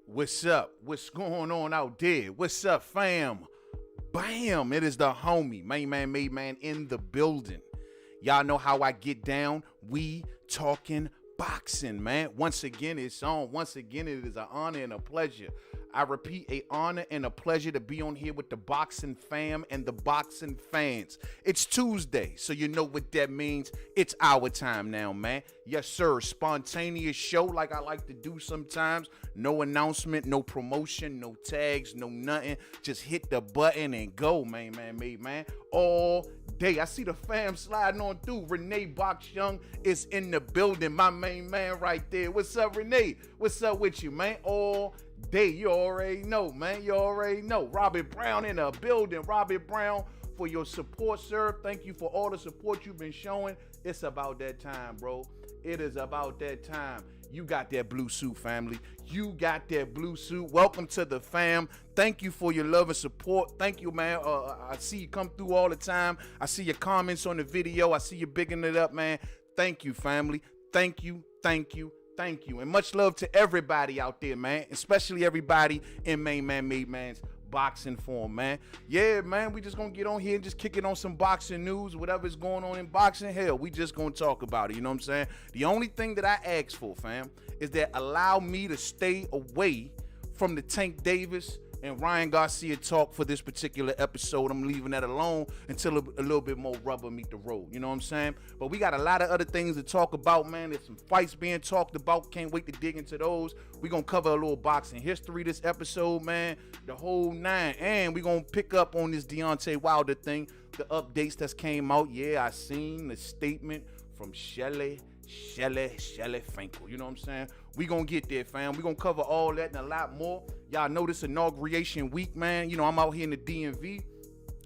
What's up? What's going on out there? What's up, fam? Bam! It is the homie, MainmanMademan in the building. Y'all know how I get down. We talking boxing, man. Once again, it's on. Once again, it is an honor and a pleasure. I repeat, an honor and a pleasure to be on here with the boxing fam and the boxing fans. It's Tuesday, so you know what that means. It's our time now, man. Yes, sir. Spontaneous show like I like to do sometimes. No announcement, no promotion, no tags, no nothing. Just hit the button and go, man. All day. I see the fam sliding on through. Renee Box Young is in the building. My main man right there. What's up, Renee? What's up with you, man? All day. You already know, man. You already know. Robert Brown in the building. Robert Brown, for your support, sir. Thank you for all the support you've been showing. It's about that time, bro. It is about that time. You got that blue suit, family. You got that blue suit. Welcome to the fam. Thank you for your love and support. Thank you, man. I see you come through all the time. I see your comments on the video. I see you bigging it up, man. Thank you, family. Thank you. And much love to everybody out there, man. Especially everybody in Mainman Mademan's boxing form, man. Yeah, man, we just gonna get on here and just kick it on some boxing news. Whatever's going on in boxing, hell, we just gonna talk about it. You know what I'm saying? The only thing that I ask for, fam, is that allow me to stay away from the Tank Davis and Ryan Garcia talk for this particular episode. I'm leaving that alone until a little bit more rubber meet the road. You know what I'm saying? But we got a lot of other things to talk about, man. There's some fights being talked about. Can't wait to dig into those. We're going to cover a little boxing history this episode, man. The whole nine. And we're going to pick up on this Deontay Wilder thing. The updates that's came out. Yeah, I seen the statement from Shelly Finkle. You know what I'm saying? We gonna get there, fam. We gonna cover all that and a lot more. Y'all know this inauguration week, man. You know, I'm out here in the DMV.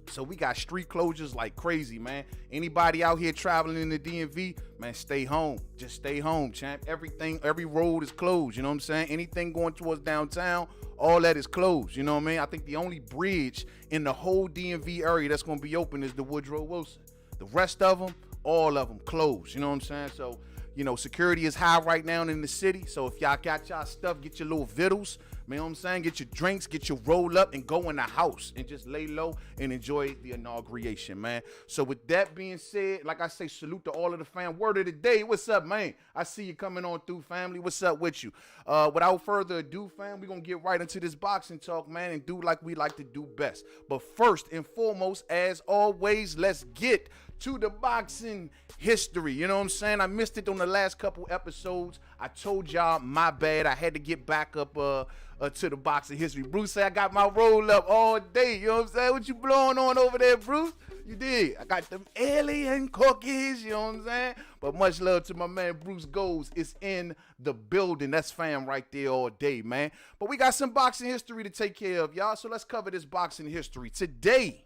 So we got street closures like crazy, man. Anybody out here traveling in the DMV, man, stay home. Just stay home, champ. Every road is closed. You know what I'm saying? Anything going towards downtown, all that is closed. You know what I mean? I think the only bridge in the whole DMV area that's gonna be open is the Woodrow Wilson. The rest of them, all of them closed. You know what I'm saying? So, you know, security is high right now in the city. So if y'all got y'all stuff, get your little vittles. You know what I'm saying? Get your drinks, get your roll up, and go in the house and just lay low and enjoy the inauguration, man. So with that being said, like I say, salute to all of the fam. Word of the day, what's up, man? I see you coming on through, family. What's up with you? Without further ado, fam, we're going to get right into this boxing talk, man, and do like we like to do best. But first and foremost, as always, let's get to the boxing history. You know what I'm saying? I missed it on the last couple episodes. I told y'all, my bad. I had to get back up to the boxing history. Bruce said I got my roll up all day. You know what I'm saying? What you blowing on over there, Bruce? You did. I got them alien cookies. You know what I'm saying? But much love to my man Bruce Goes is in the building. That's fam right there all day, man. But we got some boxing history to take care of, y'all. So let's cover this boxing history. Today,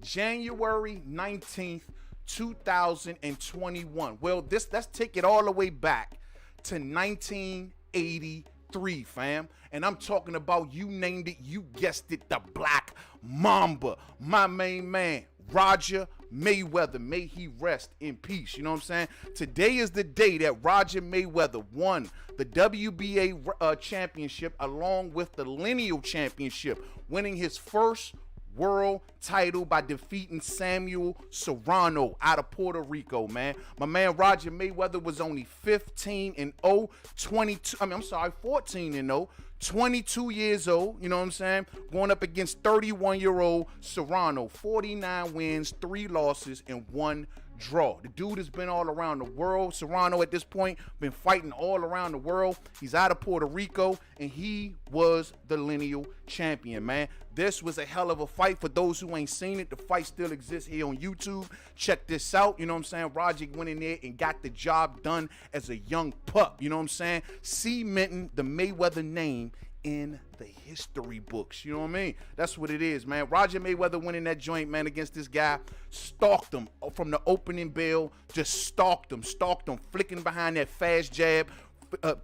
January 19th, 2021. Well, let's take it all the way back to 1983, fam. And I'm talking about, you named it, you guessed it, the Black Mamba. My main man, Roger Mayweather. May he rest in peace. You know what I'm saying? Today is the day that Roger Mayweather won the WBA championship along with the lineal championship, winning his first world title by defeating Samuel Serrano out of Puerto Rico, man. My man Roger Mayweather was only 15-0, 14-0, 22 years old, you know what I'm saying? Going up against 31-year-old Serrano, 49 wins, 3 losses, and 1 draw. The dude has been all around the world. Serrano at this point been fighting all around the world. He's out of Puerto Rico, and he was the lineal champion, man. This was a hell of a fight. For those who ain't seen it, the fight still exists here on YouTube. Check this out. You know what I'm saying? Roger went in there and got the job done as a young pup. You know what I'm saying? Cementing the Mayweather name in the history books. You know what I mean? That's what it is, man. Roger Mayweather winning that joint, man, against this guy. Stalked him from the opening bell. Just stalked him, flicking behind that fast jab.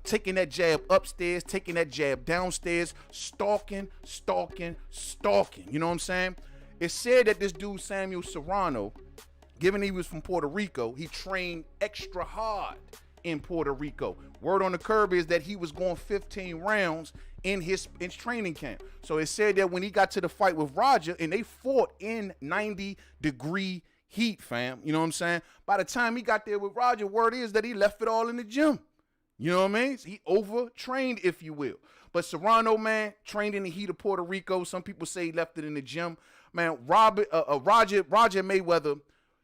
Taking that jab upstairs, taking that jab downstairs, stalking. You know what I'm saying? It's said that this dude, Samuel Serrano, given he was from Puerto Rico, he trained extra hard in Puerto Rico. Word on the curb is that he was going 15 rounds in his training camp. So it said that when he got to the fight with Roger, and they fought in 90-degree heat, fam. You know what I'm saying? By the time he got there with Roger, word is that he left it all in the gym. You know what I mean? He overtrained, if you will. But Serrano, man, trained in the heat of Puerto Rico. Some people say he left it in the gym. Man, Roger Mayweather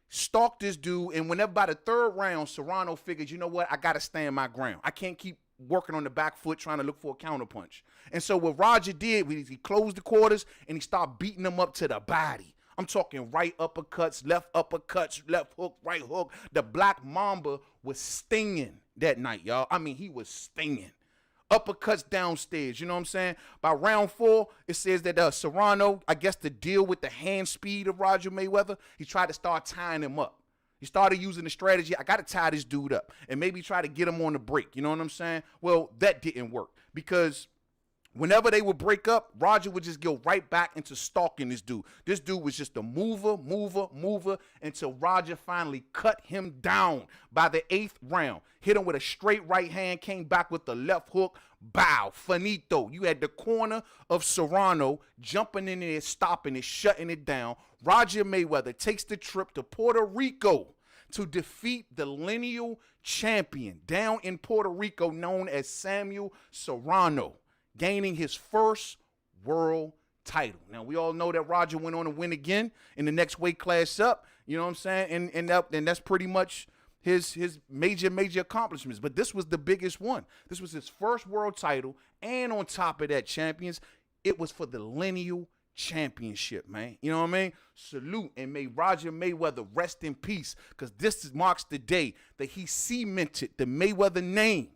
stalked this dude, and whenever by the third round, Serrano figured, you know what? I got to stand my ground. I can't keep working on the back foot trying to look for a counterpunch. And so what Roger did, he closed the quarters, and he started beating him up to the body. I'm talking right uppercuts, left hook, right hook. The Black Mamba was stinging that night, y'all. I mean, he was stinging. Uppercuts downstairs, you know what I'm saying? By round 4, it says that Serrano, I guess to deal with the hand speed of Roger Mayweather, he tried to start tying him up. He started using the strategy, I got to tie this dude up, and maybe try to get him on the break, you know what I'm saying? Well, that didn't work, because whenever they would break up, Roger would just go right back into stalking this dude. This dude was just a mover, until Roger finally cut him down by the 8th round. Hit him with a straight right hand, came back with the left hook. Bow, finito. You had the corner of Serrano jumping in there, stopping it, shutting it down. Roger Mayweather takes the trip to Puerto Rico to defeat the lineal champion down in Puerto Rico known as Samuel Serrano, gaining his first world title. Now, we all know that Roger went on to win again in the next weight class up, you know what I'm saying? And that's pretty much his major accomplishments. But this was the biggest one. This was his first world title, and on top of that, champions, it was for the lineal championship, man. You know what I mean? Salute, and may Roger Mayweather rest in peace, because this marks the day that he cemented the Mayweather name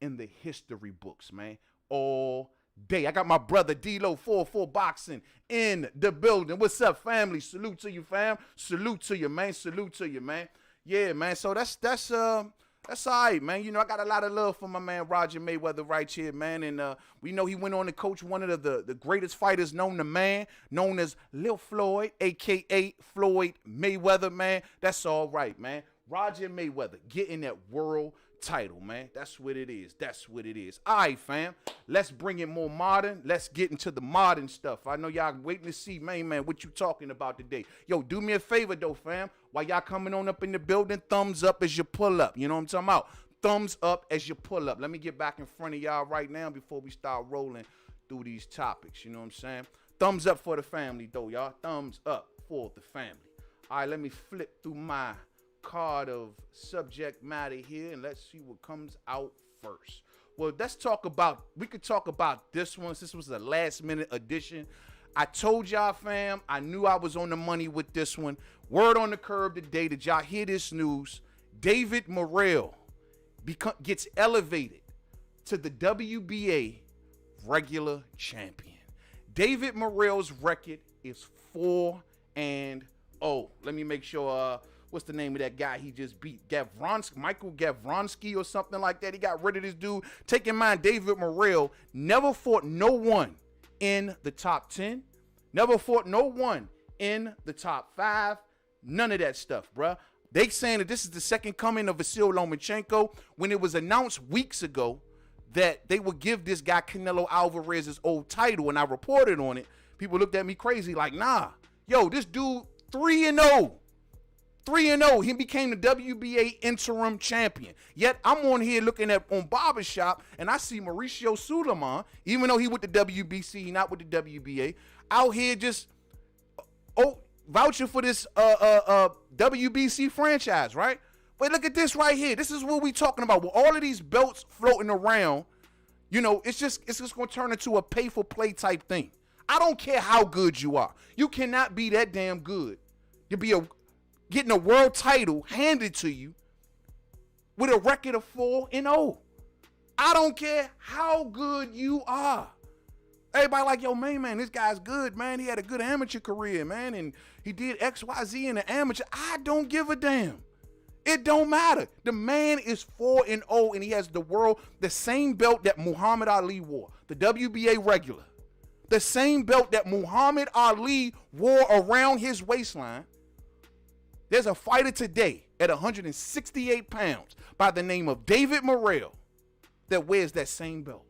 in the history books, man. All day. I got my brother D-Lo 44 Boxing in the building. What's up, family? Salute to you, fam. Salute to you, man. Salute to you, man. Yeah, man. So that's all right, man. You know, I got a lot of love for my man Roger Mayweather right here, man. And we know he went on to coach one of the greatest fighters known to man, known as Lil Floyd, a.k.a. Floyd Mayweather, man. That's all right, man. Roger Mayweather getting that world title, man. That's what it is. That's what it is. All right, fam. Let's bring it more modern. Let's get into the modern stuff. I know y'all waiting to see, man, what you talking about today. Yo, do me a favor, though, fam. While y'all coming on up in the building, thumbs up as you pull up. You know what I'm talking about? Thumbs up as you pull up. Let me get back in front of y'all right now before we start rolling through these topics. You know what I'm saying? Thumbs up for the family, though, y'all. Thumbs up for the family. All right, let me flip through my card of subject matter here, and let's see what comes out first. Well, we could talk about this one. This was a last minute addition. I told y'all, fam, I knew I was on the money with this one. Word on the curb today. Did y'all hear this news? David Morrell gets elevated to the WBA regular champion. David Morrell's record is 4-0. Let me make sure, what's the name of that guy he just beat? Michael Gavronsky or something like that. He got rid of this dude. Take in mind, David Morrell never fought no one in the top 10. Never fought no one in the top 5. None of that stuff, bruh. They saying that this is the second coming of Vasil Lomachenko, when it was announced weeks ago that they would give this guy Canelo Alvarez's old title, and I reported on it. People looked at me crazy like, nah. Yo, this dude 3-0. 3-0. He became the WBA interim champion. Yet I'm on here looking on Barbershop, and I see Mauricio Suleiman, even though he with the WBC, not with the WBA, out here just vouching for this WBC franchise, right? But look at this right here. This is what we talking about. With all of these belts floating around, you know, it's just going to turn into a pay-for-play type thing. I don't care how good you are. You cannot be that damn good to be getting a world title handed to you with a record of 4-0. I don't care how good you are. Everybody like, yo, man, this guy's good, man. He had a good amateur career, man, and he did XYZ in the amateur. I don't give a damn. It don't matter. The man is 4-0, and he has the same belt that Muhammad Ali wore, the WBA regular. The same belt that Muhammad Ali wore around his waistline. There's a fighter today at 168 pounds by the name of David Morrell that wears that same belt.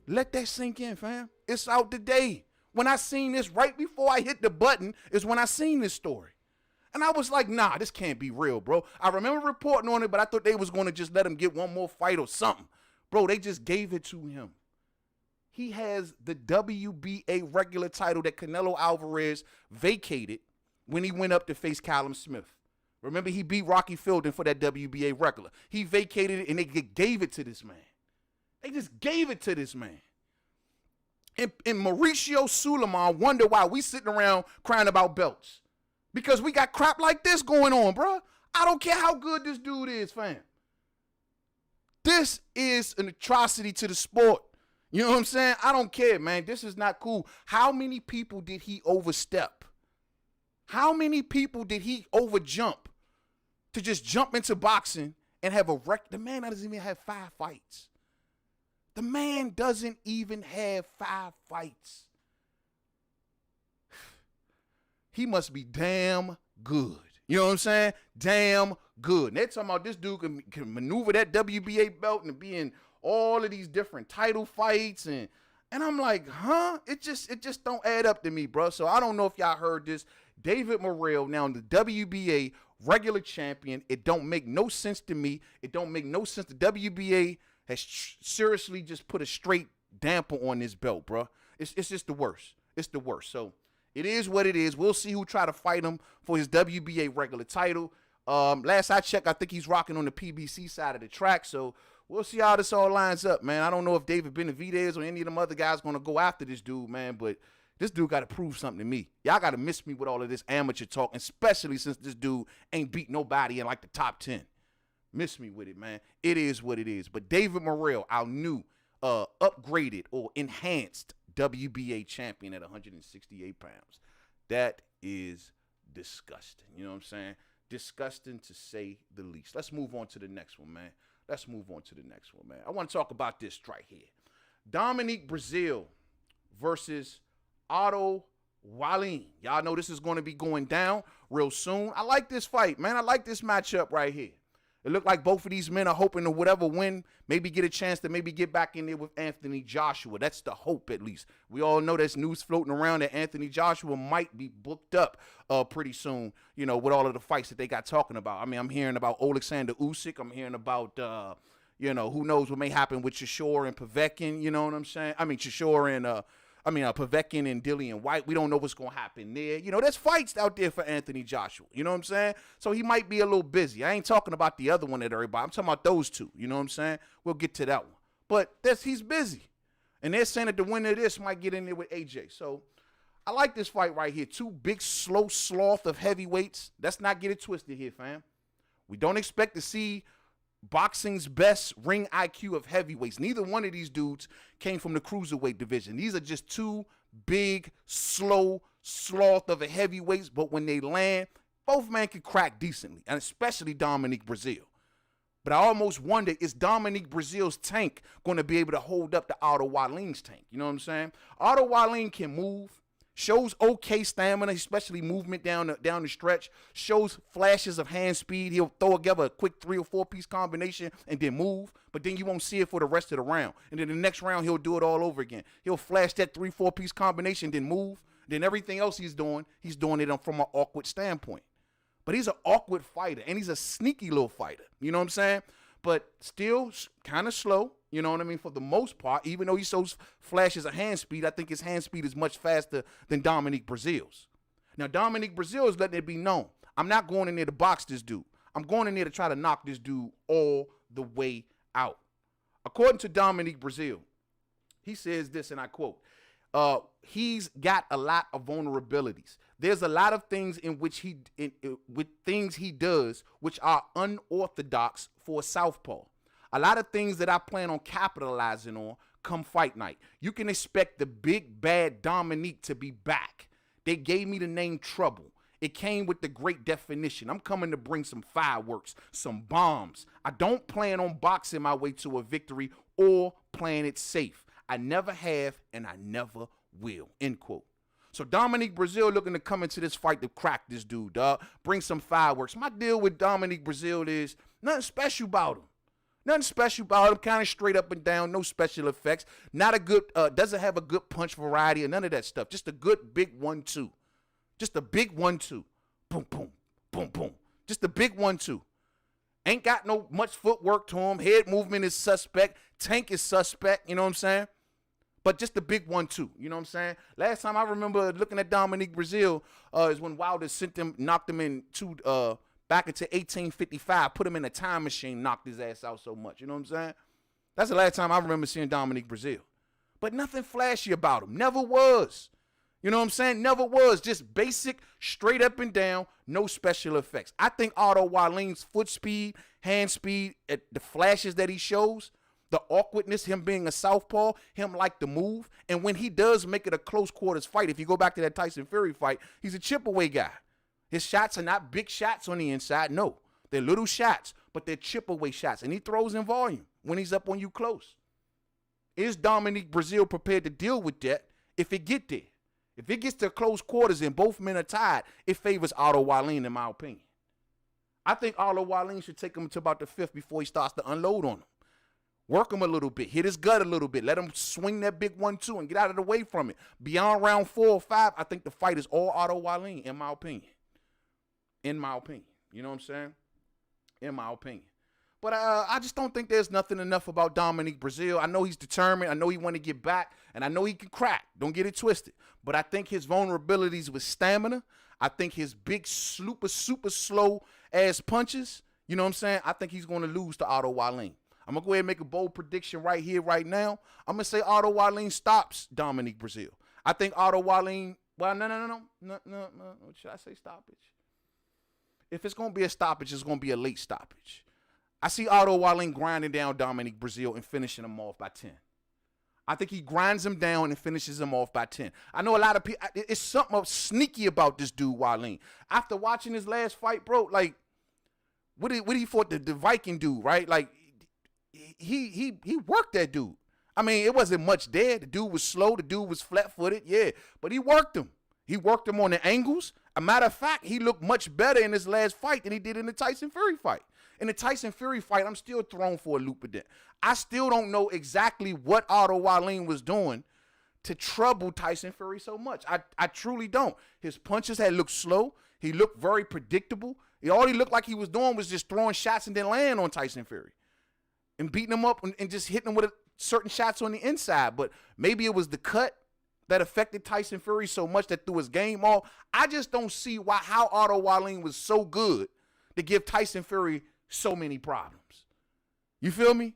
let that sink in, fam. It's out today. When I seen this, right before I hit the button, is when I seen this story. And I was like, nah, this can't be real, bro. I remember reporting on it, but I thought they was going to just let him get one more fight or something. Bro, they just gave it to him. He has the WBA regular title that Canelo Alvarez vacated when he went up to face Callum Smith. Remember, he beat Rocky Fielding for that WBA regular. He vacated it, and they gave it to this man. They just gave it to this man. And Mauricio Suleiman wonder why we sitting around crying about belts. Because we got crap like this going on, bro. I don't care how good this dude is, fam. This is an atrocity to the sport. You know what I'm saying? I don't care, man. This is not cool. How many people did he overstep? How many people did he overjump to just jump into boxing and have a wreck? The man doesn't even have 5 fights. The man doesn't even have 5 fights. He must be damn good. You know what I'm saying? Damn good. And they're talking about this dude can maneuver that WBA belt and be in all of these different title fights. And I'm like, huh? It just don't add up to me, bro. So I don't know if y'all heard this. David Morrell, now the WBA regular champion. It don't make no sense to me. It don't make no sense. The WBA has seriously just put a straight damper on this belt, bro. It's just the worst. It's the worst. So it is what it is. We'll see who try to fight him for his WBA regular title. Last I checked, I think he's rocking on the PBC side of the track. So we'll see how this all lines up, man. I don't know if David Benavidez or any of them other guys going to go after this dude, man. But this dude got to prove something to me. Y'all got to miss me with all of this amateur talk, especially since this dude ain't beat nobody in like the top 10. Miss me with it, man. It is what it is. But David Morrell, our new upgraded or enhanced WBA champion at 168 pounds. That is disgusting. You know what I'm saying? Disgusting to say the least. Let's move on to the next one, man. I want to talk about this right here. Dominique Brazile versus Otto Wallin. Y'all know this is going to be going down real soon. I like this fight, man. I like this matchup right here. It looked like both of these men are hoping to whatever win, maybe get a chance to maybe get back in there with Anthony Joshua. That's the hope, at least. We all know there's news floating around that Anthony Joshua might be booked up pretty soon, you know, with all of the fights that they got talking about. I mean, I'm hearing about Alexander Usyk. I'm hearing about, you know, who knows what may happen with Chisora and Povetkin, you know what I'm saying? I mean, Chisora and, Povetkin and Dillian White. We don't know what's going to happen there. You know, there's fights out there for Anthony Joshua. You know what I'm saying? So he might be a little busy. I ain't talking about the other one that everybody. I'm talking about those two. You know what I'm saying? We'll get to that one. But he's busy. And they're saying that the winner of this might get in there with AJ. So I like this fight right here. 2 big, slow sloth of heavyweights. Let's not get it twisted here, fam. We don't expect to see boxing's best ring IQ of heavyweights. Neither one of these dudes came from the cruiserweight division. These are just 2 big, slow sloth of a heavyweights, but when they land, both men can crack decently, and especially Dominique Brazile. But I almost wonder, is Dominique Brazile's tank going to be able to hold up to Otto Wallin's tank? You know what I'm saying? Otto Wallin can move, shows okay stamina, especially movement down the stretch, shows flashes of hand speed. He'll throw together a quick 3 or 4 piece combination and then move, but then you won't see it for the rest of the round. And then the next round, he'll do it all over again. He'll flash that 3, 4 piece combination, then move. Then everything else he's doing it from an awkward standpoint. But he's an awkward fighter, and he's a sneaky little fighter. You know what I'm saying? But still kind of slow. You know what I mean? For the most part, even though he shows flashes of hand speed, I think his hand speed is much faster than Dominique Brazile's. Now, Dominique Brazile is letting it be known. I'm not going in there to box this dude. I'm going in there to try to knock this dude all the way out. According to Dominique Brazile, he says this, and I quote, he's got a lot of vulnerabilities. There's a lot of things in which he does which are unorthodox for a southpaw. A lot of things that I plan on capitalizing on come fight night. You can expect the big bad Dominique to be back. They gave me the name Trouble. It came with the great definition. I'm coming to bring some fireworks, some bombs. I don't plan on boxing my way to a victory or playing it safe. I never have and I never will, end quote. So Dominique Brazile looking to come into this fight to crack this dude, bring some fireworks. My deal with Dominique Brazile is nothing special about him. Nothing special about him. Kind of straight up and down. No special effects. Not a good, doesn't have a good punch variety or none of that stuff. Just a good big 1-2. Just a big 1-2. Boom, boom, boom, boom. Just a big 1-2. Ain't got no much footwork to him. Head movement is suspect. Tank is suspect. You know what I'm saying? But just a big 1-2. You know what I'm saying? Last time I remember looking at Dominique Brazile is when Wilder knocked him in back into 1855, put him in a time machine, knocked his ass out so much. You know what I'm saying? That's the last time I remember seeing Dominique Brazile. But nothing flashy about him. Never was. You know what I'm saying? Never was. Just basic, straight up and down, no special effects. I think Otto Wallin's foot speed, hand speed, the flashes that he shows, the awkwardness, him being a southpaw, him like to move, and when he does make it a close quarters fight, if you go back to that Tyson Fury fight, he's a chip away guy. His shots are not big shots on the inside. No, they're little shots, but they're chip away shots, and he throws in volume when he's up on you close. Is Dominique Brazile prepared to deal with that if it get there? If it gets to close quarters and both men are tied, it favors Otto Wallin, in my opinion. I think Otto Wallin should take him to about the 5th before he starts to unload on him. Work him a little bit. Hit his gut a little bit. Let him swing that big 1-2 and get out of the way from it. Beyond round 4 or 5, I think the fight is all Otto Wallin, in my opinion. In my opinion. You know what I'm saying? In my opinion. But I just don't think there's nothing enough about Dominique Brazile. I know he's determined. I know he want to get back. And I know he can crack. Don't get it twisted. But I think his vulnerabilities with stamina, I think his big, super slow ass punches, you know what I'm saying? I think he's going to lose to Otto Wallin. I'm going to go ahead and make a bold prediction right here, right now. I'm going to say Otto Wallin stops Dominique Brazile. I think Otto Wallin, well, no. Should I say stoppage? If it's going to be a stoppage, it's going to be a late stoppage. I see Otto Wallin grinding down Dominique Brazile and finishing him off by 10. I think he grinds him down and finishes him off by 10. I know a lot of people, it's something sneaky about this dude, Wallin. After watching his last fight, bro, like, what he fought the Viking dude, right? Like, he worked that dude. I mean, it wasn't much there. The dude was slow. The dude was flat-footed, yeah. But he worked him. He worked him on the angles. A matter of fact, he looked much better in his last fight than he did in the Tyson Fury fight. In the Tyson Fury fight, I'm still thrown for a loop with that. I still don't know exactly what Otto Wallin was doing to trouble Tyson Fury so much. I truly don't. His punches had looked slow. He looked very predictable. All he looked like he was doing was just throwing shots and then laying on Tyson Fury and beating him up and just hitting him with certain shots on the inside. But maybe it was the cut that affected Tyson Fury so much that threw his game off. I just don't see how Otto Wallin was so good to give Tyson Fury so many problems. You feel me?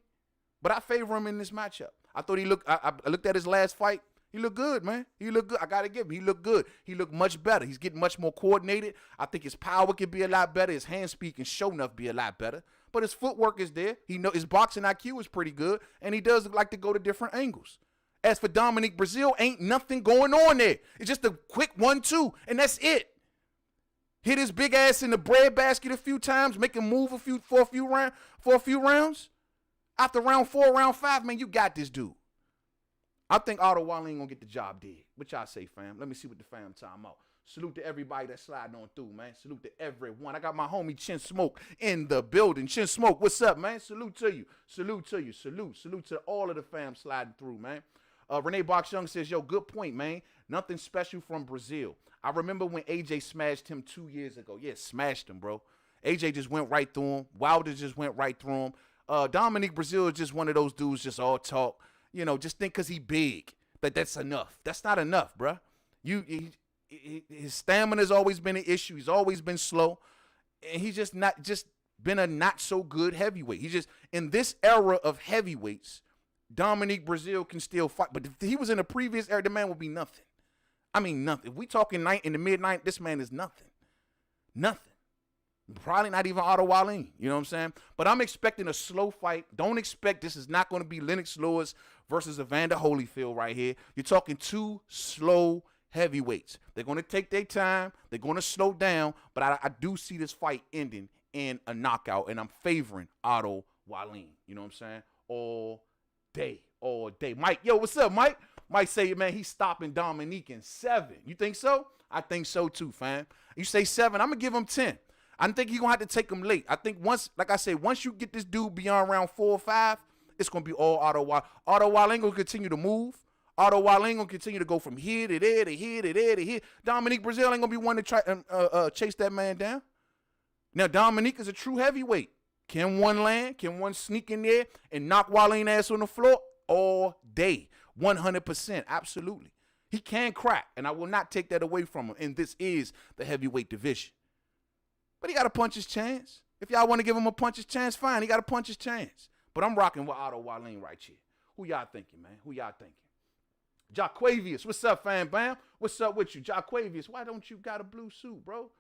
But I favor him in this matchup. I thought he looked, I looked at his last fight. He looked good, man. He looked good. I got to give him. He looked good. He looked much better. He's getting much more coordinated. I think his power could be a lot better. His hand speed can show enough be a lot better. But his footwork is there. His boxing IQ is pretty good. And he does like to go to different angles. As for Dominique Brazile, ain't nothing going on there. It's just a quick 1-2, and that's it. Hit his big ass in the bread basket a few times, make him move for a few rounds. After round 4, round 5, man, you got this dude. I think Otto Wallin gonna get the job did. What y'all say, fam? Let me see what the fam time out. Salute to everybody that's sliding on through, man. Salute to everyone. I got my homie Chin Smoke in the building. Chin Smoke, what's up, man? Salute to you. Salute to you. Salute to all of the fam sliding through, man. Renee Box Young says, yo, good point, man. Nothing special from Brazile. I remember when AJ smashed him 2 years ago. Yeah, smashed him, bro. AJ just went right through him. Wilder just went right through him. Dominique Brazile is just one of those dudes just all talk. You know, just think because he big that's enough. That's not enough, bro. His stamina's always been an issue. He's always been slow. And he's just been a not so good heavyweight. He's just, in this era of heavyweights, Dominique Brazile can still fight. But if he was in a previous era, the man would be nothing. I mean, nothing. If we talking in the mid-90s, this man is nothing. Nothing. Probably not even Otto Wallin. You know what I'm saying? But I'm expecting a slow fight. Don't expect this is not going to be Lennox Lewis versus Evander Holyfield right here. You're talking two slow heavyweights. They're going to take their time. They're going to slow down. But I do see this fight ending in a knockout. And I'm favoring Otto Wallin. You know what I'm saying? All day. Mike, yo, what's up, Mike? Mike say, man, he's stopping Dominique in 7. You think so? I think so too, fam. You say 7, I'm going to give him 10. I think he's going to have to take him late. I think once, like I said, once you get this dude beyond round 4 or 5, it's going to be all Otto Wilder. Otto Wilder ain't going to continue to move. Otto Wallin ain't gonna continue to go from here to there to here to there to here. Dominique Brazile ain't gonna be one to try chase that man down. Now Dominique is a true heavyweight. Can one land? Can one sneak in there and knock Wallin ass on the floor all day? 100%, absolutely. He can crack, and I will not take that away from him. And this is the heavyweight division. But he got to punch his chance. If y'all want to give him a punch his chance, fine. He got to punch his chance. But I'm rocking with Otto Wallin right here. Who y'all thinking, man? Who y'all thinking? Jaquavius, what's up, fam bam? What's up with you? Jaquavius, why don't you got a blue suit, bro?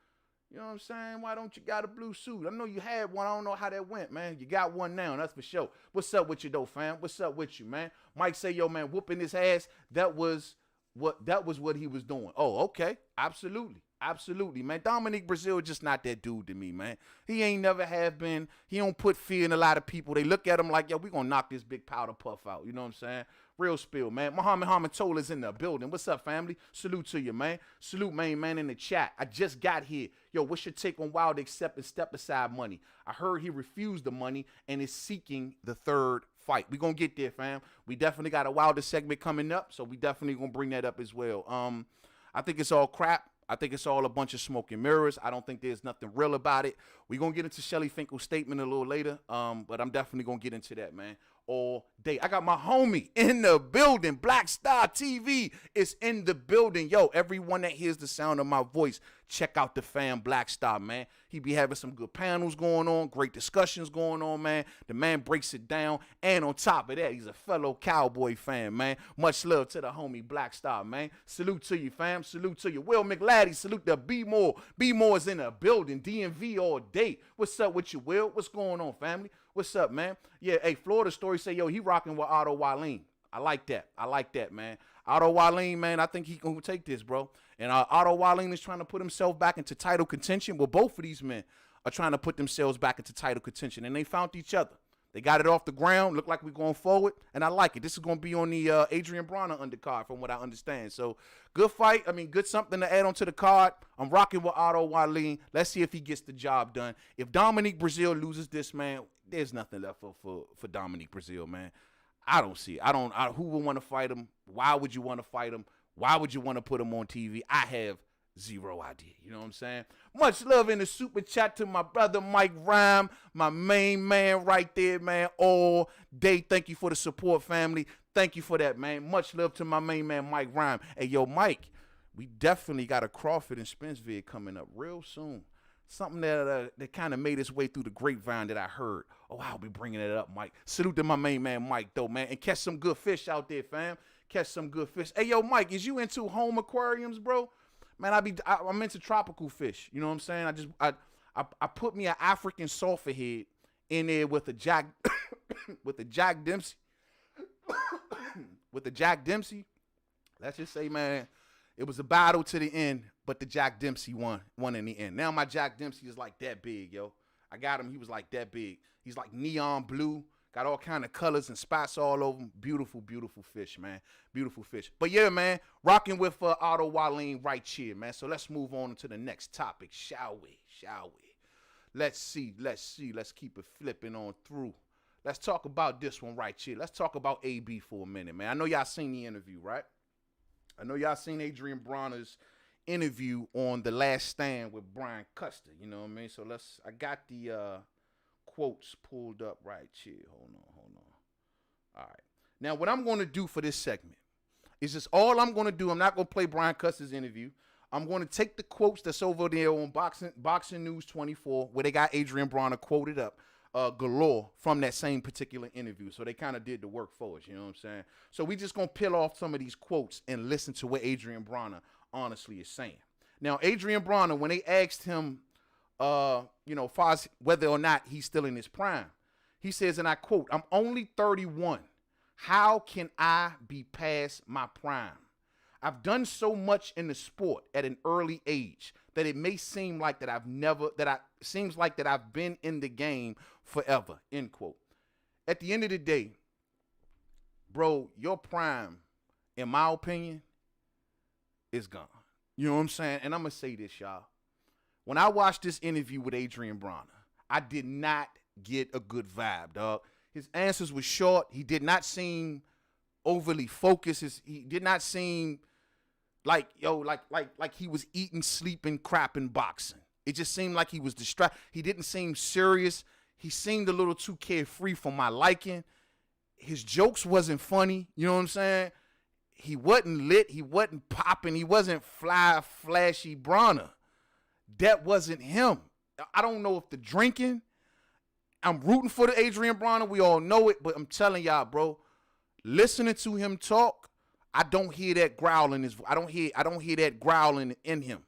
You know what I'm saying? Why don't you got a blue suit? I know you had one. I don't know how that went, man. You got one now, that's for sure. What's up with you, though, fam? What's up with you, man? Mike say, yo, man, whooping his ass, that was what he was doing. Oh, okay. Absolutely. Absolutely, man. Dominique Brazile just not that dude to me, man. He ain't never have been. He don't put fear in a lot of people. They look at him like, yo, we gonna knock this big powder puff out. You know what I'm saying? Real spill, man. Muhammad Tola's in the building. What's up, family? Salute to you, man. Salute, man, in the chat. I just got here. Yo, what's your take on Wilder accepting step-aside money? I heard he refused the money and is seeking the third fight. We gonna get there, fam. We definitely got a Wilder segment coming up, so we definitely gonna bring that up as well. I think it's all crap. I think it's all a bunch of smoke and mirrors. I don't think there's nothing real about it. We're going to get into Shelly Finkle's statement a little later, but I'm definitely going to get into that, man, all day. I got my homie in the building. Black Star TV is in the building. Yo, everyone that hears the sound of my voice, check out the fam Black Star, man. He be having some good panels going on, great discussions going on, man. The man breaks it down, and on top of that, he's a fellow Cowboy fan, man. Much love to the homie Black Star, man. Salute to you, fam. Salute to you. Will McLaddy, salute to B-More. B-More's in the building. DMV all day. What's up with you, Will? What's going on, family? What's up, man? Yeah, hey, Florida Story say, yo, he rocking with Otto Wallin. I like that. I like that, man. Otto Wallin, man, I think he gonna take this, bro. And Otto Wallin is trying to put himself back into title contention. Well, both of these men are trying to put themselves back into title contention, and they found each other. They got it off the ground. Look like we're going forward, and I like it. This is going to be on the Adrien Broner undercard, from what I understand. So, good fight. I mean, good something to add on to the card. I'm rocking with Otto Wallin. Let's see if he gets the job done. If Dominique Brazile loses this, man, there's nothing left for Dominique Brazile, man. I don't see it. Who would want to fight him? Why would you want to fight him? Why would you want to put him on TV? I have zero idea. You know what I'm saying? Much love in the super chat to my brother Mike Rhyme, my main man right there, man, all day. Thank you for the support, family. Thank you for that, man. Much love to my main man Mike Rhyme. Hey, yo, Mike, we definitely got a Crawford and Spence vid coming up real soon. Something that kind of made its way through the grapevine that I heard. Oh, I'll be bringing it up, Mike. Salute to my main man Mike, though, man. And catch some good fish out there, fam. Catch some good fish. Hey, yo, Mike, is you into home aquariums, bro? Man, I'm into tropical fish. You know what I'm saying? I put me an African sulfur-head in there with a Jack with a Jack Dempsey. With the Jack Dempsey. Let's just say, man, it was a battle to the end, but the Jack Dempsey won in the end. Now my Jack Dempsey is like that big, yo. I got him. He was like that big. He's like neon blue. Got all kind of colors and spots all over him. Beautiful, beautiful fish, man. Beautiful fish. But yeah, man, rocking with Otto Wallin right here, man. So let's move on to the next topic, shall we? Let's see. Let's keep it flipping on through. Let's talk about this one right here. Let's talk about AB for a minute, man. I know y'all seen the interview, right? I know y'all seen Adrien Broner's interview on The Last Stand with Brian Custer. You know what I mean? So I got the quotes pulled up right here. Hold on. All right. Now, what I'm going to do for this segment is just all I'm going to do. I'm not going to play Brian Custer's interview. I'm going to take the quotes that's over there on Boxing News 24, where they got Adrien Broner quoted up galore from that same particular interview. So they kind of did the work for us. You know what I'm saying? So we just going to peel off some of these quotes and listen to what Adrien Broner honestly is saying. Now, Adrien Broner, when they asked him, far as whether or not he's still in his prime, he says, and I quote, "I'm only 31. How can I be past my prime? I've done so much in the sport at an early age that it may seem like that I've been in the game forever," end quote. At the end of the day, bro, your prime, in my opinion, is gone. You know what I'm saying? And I'm going to say this, y'all. When I watched this interview with Adrien Broner, I did not get a good vibe, dog. His answers were short. He did not seem overly focused. He did not seem like he was eating, sleeping, crapping, boxing. It just seemed like he was distracted. He didn't seem serious. He seemed a little too carefree for my liking. His jokes wasn't funny. You know what I'm saying? He wasn't lit. He wasn't popping. He wasn't flashy Broner. That wasn't him. I don't know if the drinking. I'm rooting for the Adrien Broner. We all know it, but I'm telling y'all, bro, listening to him talk, I don't hear that growl in his. I don't hear that growling in him.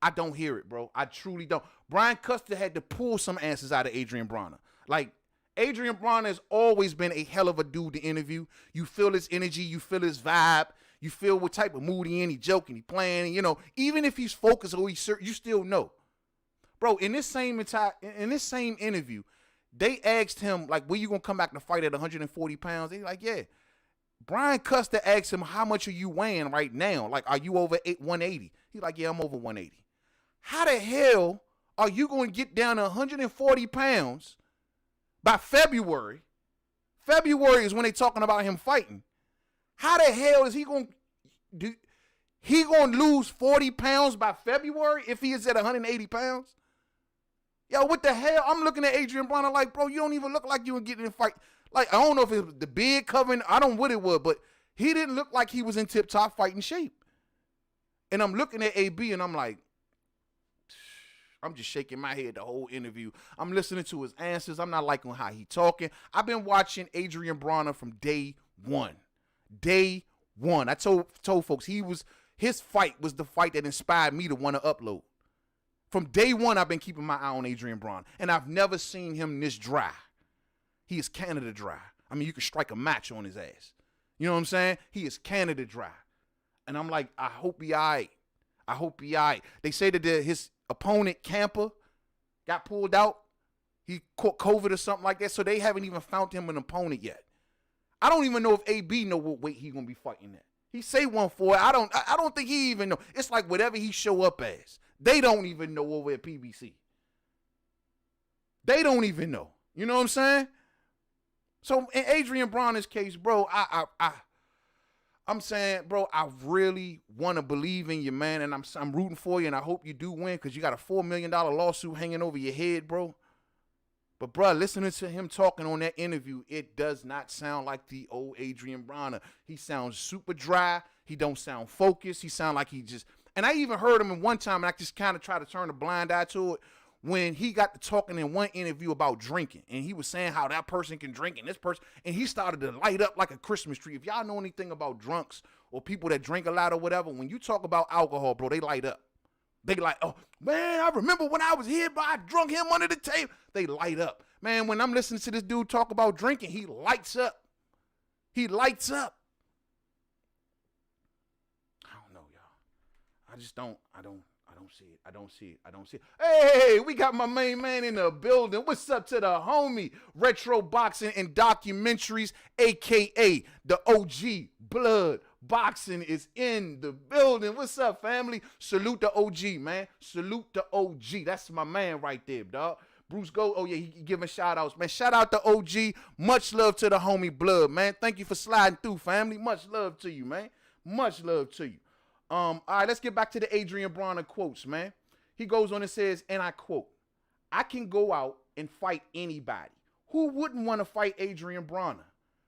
I don't hear it, bro. I truly don't. Brian Custer had to pull some answers out of Adrien Broner. Like, Adrien Broner has always been a hell of a dude to interview. You feel his energy. You feel his vibe. You feel what type of mood he in. He joking. He playing. You know, even if he's focused or he's you still know. Bro, in this same interview, they asked him, like, when you going to come back to fight at 140 pounds? He's like, yeah. Brian Custer asked him, how much are you weighing right now? Like, are you over 180? He's like, yeah, I'm over 180. How the hell are you going to get down to 140 pounds by February? February is when they talking about him fighting. How the hell is he going to do? He going to lose 40 pounds by February if he is at 180 pounds? Yo, what the hell? I'm looking at Adrien Broner like, bro, you don't even look like you were getting in a fight. Like, I don't know if it was the beard covering. I don't know what it was, but he didn't look like he was in tip-top fighting shape. And I'm looking at AB, and I'm like, I'm just shaking my head the whole interview. I'm listening to his answers. I'm not liking how he talking. I've been watching Adrien Broner from day one. Day one. I told folks his fight was the fight that inspired me to want to upload. From day one, I've been keeping my eye on Adrien Broner, and I've never seen him this dry. He is Canada dry. I mean, you could strike a match on his ass. You know what I'm saying? He is Canada dry. And I'm like, I hope he all right. I hope he all right. They say that his opponent, Camper, got pulled out. He caught COVID or something like that, so they haven't even found him an opponent yet. I don't even know if AB know what weight he's going to be fighting at. He say 140. I don't think he even know. It's like whatever he show up as. They don't even know over at PBC. They don't even know. You know what I'm saying? So in Adrien Broner's case, bro, I'm saying, bro, I really want to believe in you, man, and I'm rooting for you, and I hope you do win because you got a $4 million lawsuit hanging over your head, bro. But, bro, listening to him talking on that interview, it does not sound like the old Adrien Broner. He sounds super dry. He don't sound focused. He sound like he just – and I even heard him in one time, and I just kind of tried to turn a blind eye to it, when he got to talking in one interview about drinking, and he was saying how that person can drink and this person, and he started to light up like a Christmas tree. If y'all know anything about drunks or people that drink a lot or whatever, when you talk about alcohol, bro, they light up. They like, oh, man, I remember when I was here, but I drunk him under the table. They light up. Man, when I'm listening to this dude talk about drinking, he lights up. He lights up. I don't know, y'all. I don't see it. Hey, we got my main man in the building. What's up to the homie? Retro Boxing and Documentaries, a.k.a. the OG Blood Boxing is in the building. What's up, family? Salute the OG, man. Salute the OG. That's my man right there, dog. Bruce Gold, oh yeah, he giving shout outs, man. Shout out to OG. Much love to the homie Blood, man. Thank you for sliding through, family. Much love to you, man. Much love to you. All right, let's get back to the Adrien Broner quotes, man. He goes on and says, and I quote, I can go out and fight anybody. Who wouldn't want to fight Adrien Broner?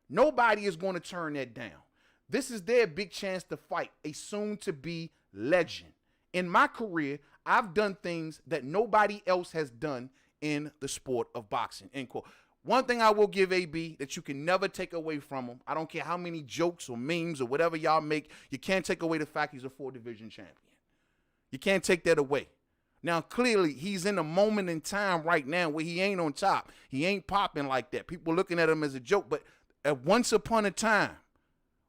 Nobody is going to turn that down. This is their big chance to fight a soon-to-be legend. In my career, I've done things that nobody else has done in the sport of boxing, end quote. One thing I will give AB that you can never take away from him, I don't care how many jokes or memes or whatever y'all make, you can't take away the fact he's a 4-division champion. You can't take that away. Now, clearly, he's in a moment in time right now where he ain't on top. He ain't popping like that. People looking at him as a joke, but at once upon a time,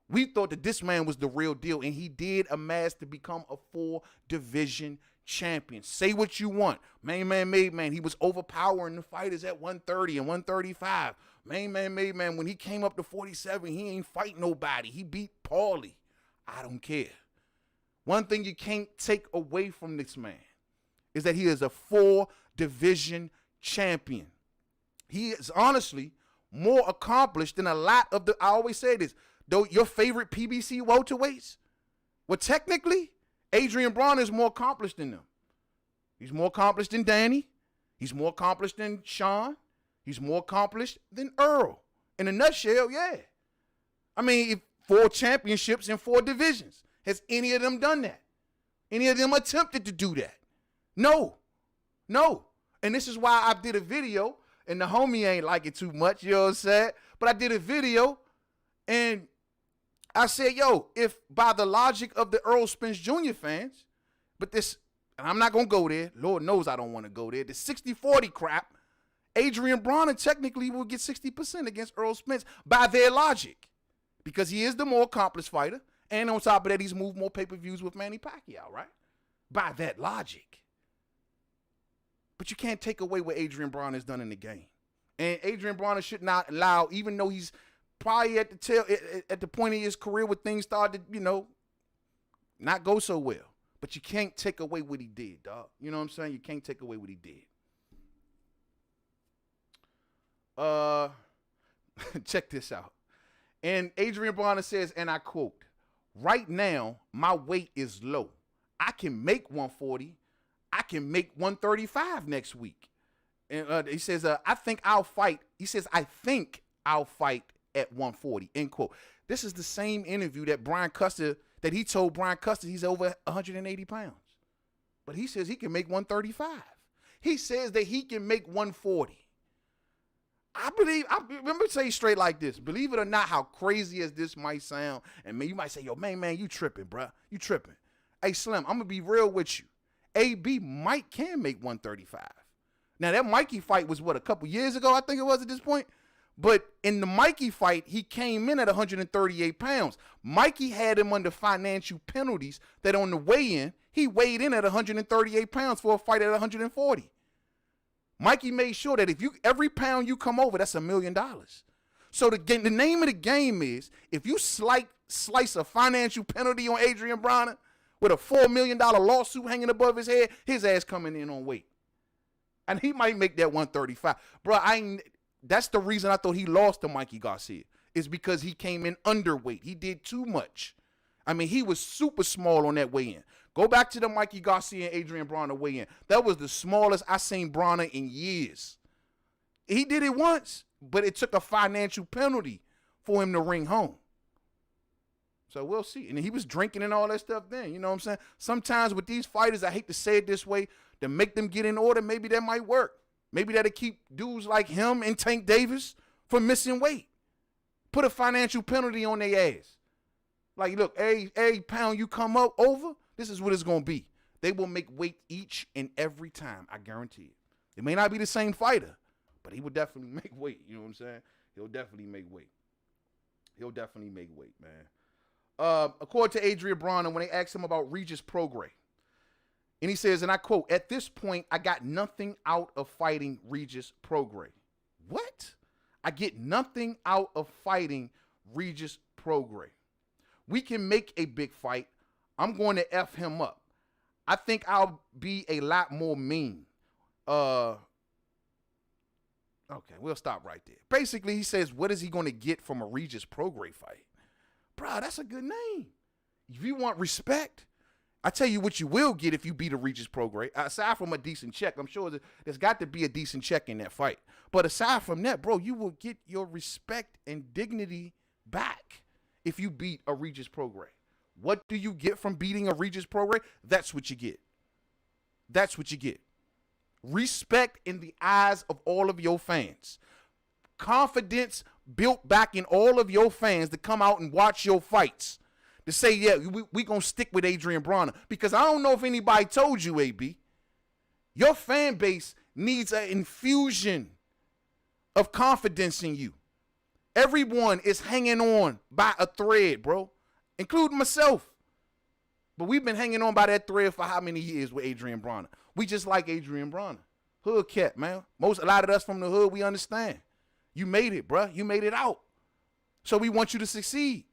we thought that this man was the real deal, and he did amass to become a 4-division champion. Say what you want. MainmanMademan, he was overpowering the fighters at 130 and 135. MainmanMademan, when he came up to 47, he ain't fight nobody. He beat Paulie. I don't care. One thing you can't take away from this man is that he is a 4-division champion. He is honestly more accomplished than a lot of I always say this, though your favorite PBC welterweights, well, technically, Adrien Broner is more accomplished than them. He's more accomplished than Danny. He's more accomplished than Sean. He's more accomplished than Earl. In a nutshell, yeah. I mean, 4 championships in 4 divisions. Has any of them done that? Any of them attempted to do that? No. And this is why I did a video, and the homie ain't like it too much, you know what I'm saying? But I did a video, and I said, yo, if by the logic of the Earl Spence Jr. fans, but this, and I'm not going to go there. Lord knows I don't want to go there. The 60-40 crap, Adrien Broner technically will get 60% against Earl Spence by their logic, because he is the more accomplished fighter, and on top of that, he's moved more pay-per-views with Manny Pacquiao, right? By that logic. But you can't take away what Adrien Broner has done in the game. And Adrien Broner should not allow, even though he's probably at the point of his career where things started, not go so well. But you can't take away what he did, dog. You know what I'm saying? You can't take away what he did. Check this out. And Adrien Broner says, and I quote, "Right now, my weight is low. I can make 140. I can make 135 next week." And he says, I think I'll fight. He says, I think I'll fight at 140, end quote. This is the same interview that he told Brian Custer he's over 180 pounds. But he says he can make 135. He says that he can make 140. Let me say straight like this. Believe it or not, how crazy as this might sound, and you might say, yo, man, you tripping, bruh. You tripping. Hey, Slim, I'm going to be real with you. AB Mike can make 135. Now, that Mikey fight was, a couple years ago, I think it was at this point? But in the Mikey fight, he came in at 138 pounds. Mikey had him under financial penalties that on the weigh-in, he weighed in at 138 pounds for a fight at 140. Mikey made sure that every pound you come over, that's $1 million. So the name of the game is, if you slice a financial penalty on Adrien Broner with a $4 million lawsuit hanging above his head, his ass coming in on weight. And he might make that 135. Bro, that's the reason I thought he lost to Mikey Garcia, is because he came in underweight. He did too much. I mean, he was super small on that weigh-in. Go back to the Mikey Garcia and Adrien Broner weigh-in. That was the smallest I seen Broner in years. He did it once, but it took a financial penalty for him to ring home. So we'll see. And he was drinking and all that stuff then. You know what I'm saying? Sometimes with these fighters, I hate to say it this way, to make them get in order, maybe that might work. Maybe that'll keep dudes like him and Tank Davis from missing weight. Put a financial penalty on their ass. Like, look, every pound you come up over, this is what it's going to be. They will make weight each and every time, I guarantee it. It may not be the same fighter, but he will definitely make weight. You know what I'm saying? He'll definitely make weight. He'll definitely make weight, man. According to Adrien Broner, when they asked him about Regis Prograis, and he says, and I quote, "At this point, I got nothing out of fighting Regis Prograis." What? I get nothing out of fighting Regis Prograis. We can make a big fight. I'm going to F him up. I think I'll be a lot more mean. Okay, we'll stop right there. Basically, he says, what is he going to get from a Regis Prograis fight? Bro, that's a good name. If you want respect, I tell you what you will get if you beat a Regis Prograis. Aside from a decent check, I'm sure there's got to be a decent check in that fight. But aside from that, bro, you will get your respect and dignity back if you beat a Regis Prograis. What do you get from beating a Regis Prograis? That's what you get. That's what you get. Respect in the eyes of all of your fans. Confidence built back in all of your fans to come out and watch your fights. To say, yeah, we going to stick with Adrien Broner. Because I don't know if anybody told you, AB, your fan base needs an infusion of confidence in you. Everyone is hanging on by a thread, bro, including myself. But we've been hanging on by that thread for how many years with Adrien Broner? We just like Adrien Broner. Hood cat, man. A lot of us from the hood, we understand. You made it, bro. You made it out. So we want you to succeed.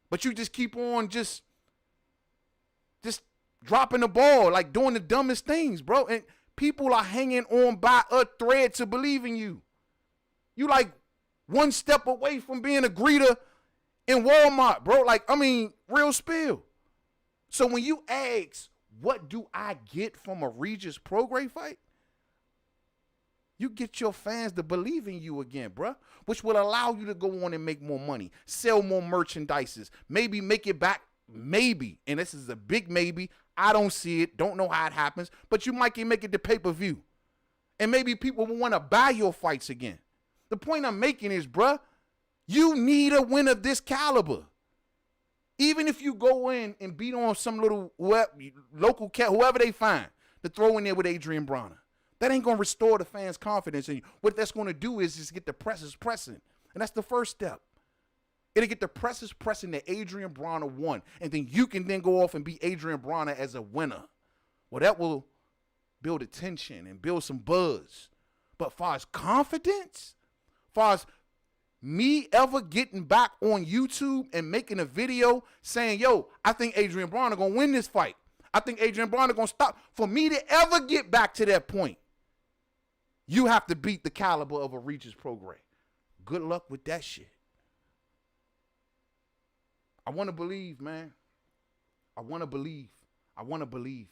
But you just keep on just dropping the ball, like doing the dumbest things, bro. And people are hanging on by a thread to believe in you. You like one step away from being a greeter in Walmart, bro. Like, I mean, real spill. So when you ask, what do I get from a Regis Prograis fight? You get your fans to believe in you again, bro, which will allow you to go on and make more money, sell more merchandises, maybe make it back, maybe, and this is a big maybe. I don't see it, don't know how it happens, but you might can make it to pay-per-view. And maybe people will want to buy your fights again. The point I'm making is, bro, you need a win of this caliber. Even if you go in and beat on some little local cat, whoever they find, to throw in there with Adrien Broner. That ain't going to restore the fans' confidence in you. What that's going to do is just get the presses pressing. And that's the first step. It'll get the presses pressing that Adrien Broner won. And then you can then go off and beat Adrien Broner as a winner. Well, that will build attention and build some buzz. But far as confidence, far as me ever getting back on YouTube and making a video saying, yo, I think Adrien Broner going to win this fight. I think Adrien Broner going to stop. For me to ever get back to that point, you have to beat the caliber of a Regis Prograis. Good luck with that shit. I want to believe, man. I want to believe. I want to believe.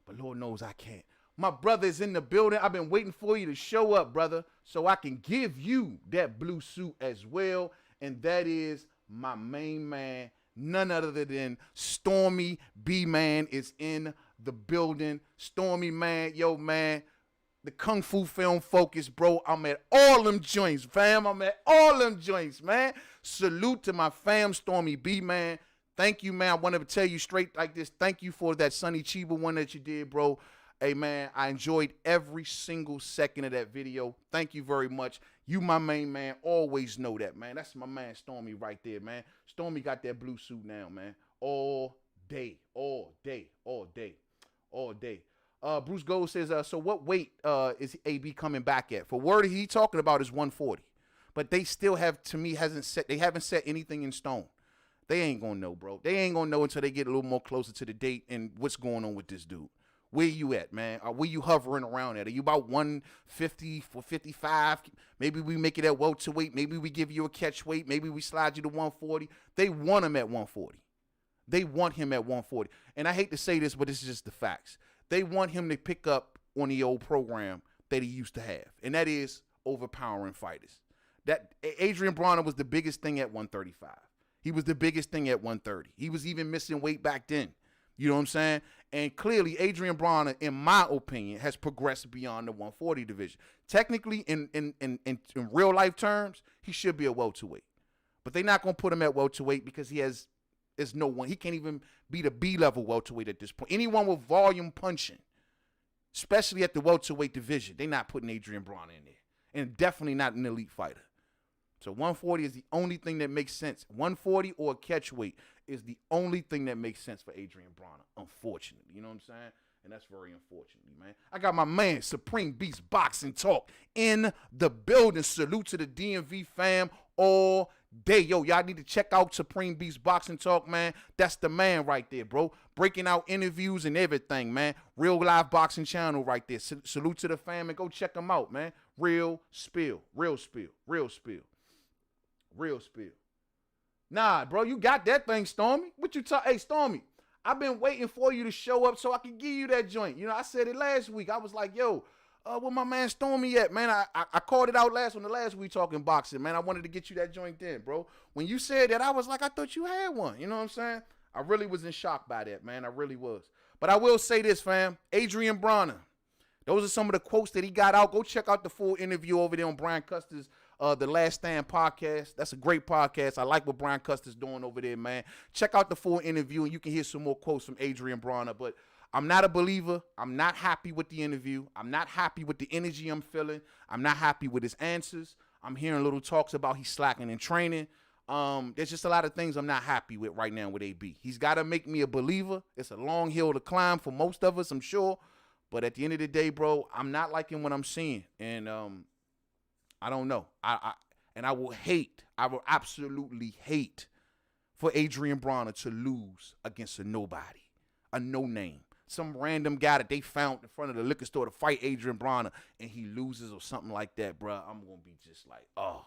But Lord knows I can't. My brother is in the building. I've been waiting for you to show up, brother, so I can give you that blue suit as well. And that is my main man, none other than Stormy B-Man is in the building. Stormy, man, yo, man, the Kung Fu Film Focus, bro. I'm at all them joints, fam. I'm at all them joints, man. Salute to my fam, Stormy B-Man. Thank you, man. I wanted to tell you straight like this. Thank you for that Sonny Chiba one that you did, bro. Hey, man, I enjoyed every single second of that video. Thank you very much. You, my main man, always know that, man. That's my man, Stormy, right there, man. Stormy got that blue suit now, man. All day, all day, all day, all day. Bruce Gold says, so what weight is AB coming back at? For word he talking about is 140. But they still have, to me, they haven't set anything in stone. They ain't going to know, bro. They ain't going to know until they get a little more closer to the date and what's going on with this dude. Where you at, man? Where you hovering around at? Are you about 150 for 55? Maybe we make it at welterweight. Maybe we give you a catch weight. Maybe we slide you to 140. They want him at 140. They want him at 140. And I hate to say this, but it's just the facts. They want him to pick up on the old program that he used to have, and that is overpowering fighters. That Adrien Broner was the biggest thing at 135. He was the biggest thing at 130. He was even missing weight back then. You know what I'm saying? And clearly, Adrien Broner, in my opinion, has progressed beyond the 140 division. Technically, in real life terms, he should be a welterweight. But they're not going to put him at welterweight because there's no one. He can't even be the B-level welterweight at this point. Anyone with volume punching, especially at the welterweight division, they're not putting Adrien Broner in there. And definitely not an elite fighter. So 140 is the only thing that makes sense. 140 or a catch weight is the only thing that makes sense for Adrien Broner, unfortunately. You know what I'm saying? And that's very unfortunately, man. I got my man, Supreme Beast Boxing Talk, in the building. Salute to the DMV fam all day. Yo, y'all need to check out Supreme Beast Boxing Talk, man. That's the man right there, bro. Breaking out interviews and everything, man. Real live boxing channel right there. Salute to the fam and go check them out, man. Real spill, real spill, real spill. Real spill. Nah, bro, you got that thing, Stormy. What you talk? Hey, Stormy, I've been waiting for you to show up so I can give you that joint. You know, I said it last week. I was like, yo, where my man Stormy at, man? I called it out on the last week talking boxing, man. I wanted to get you that joint then, bro. When you said that, I was like, I thought you had one. You know what I'm saying? I really was in shock by that, man. I really was. But I will say this, fam. Adrien Broner. Those are some of the quotes that he got out. Go check out the full interview over there on Brian Custer's The Last Stand podcast. That's a great podcast. I like what Brian Custer's doing over there, man. Check out the full interview, and you can hear some more quotes from Adrien Broner. But I'm not a believer. I'm not happy with the interview. I'm not happy with the energy I'm feeling. I'm not happy with his answers. I'm hearing little talks about he's slacking in training. There's just a lot of things I'm not happy with right now with AB. He's got to make me a believer. It's a long hill to climb for most of us, I'm sure. But at the end of the day, bro, I'm not liking what I'm seeing. And I don't know. I will absolutely hate for Adrien Broner to lose against a nobody. a no-name. Some random guy that they found in front of the liquor store to fight Adrien Broner, and he loses or something like that, bro. I'm going to be just like, oh.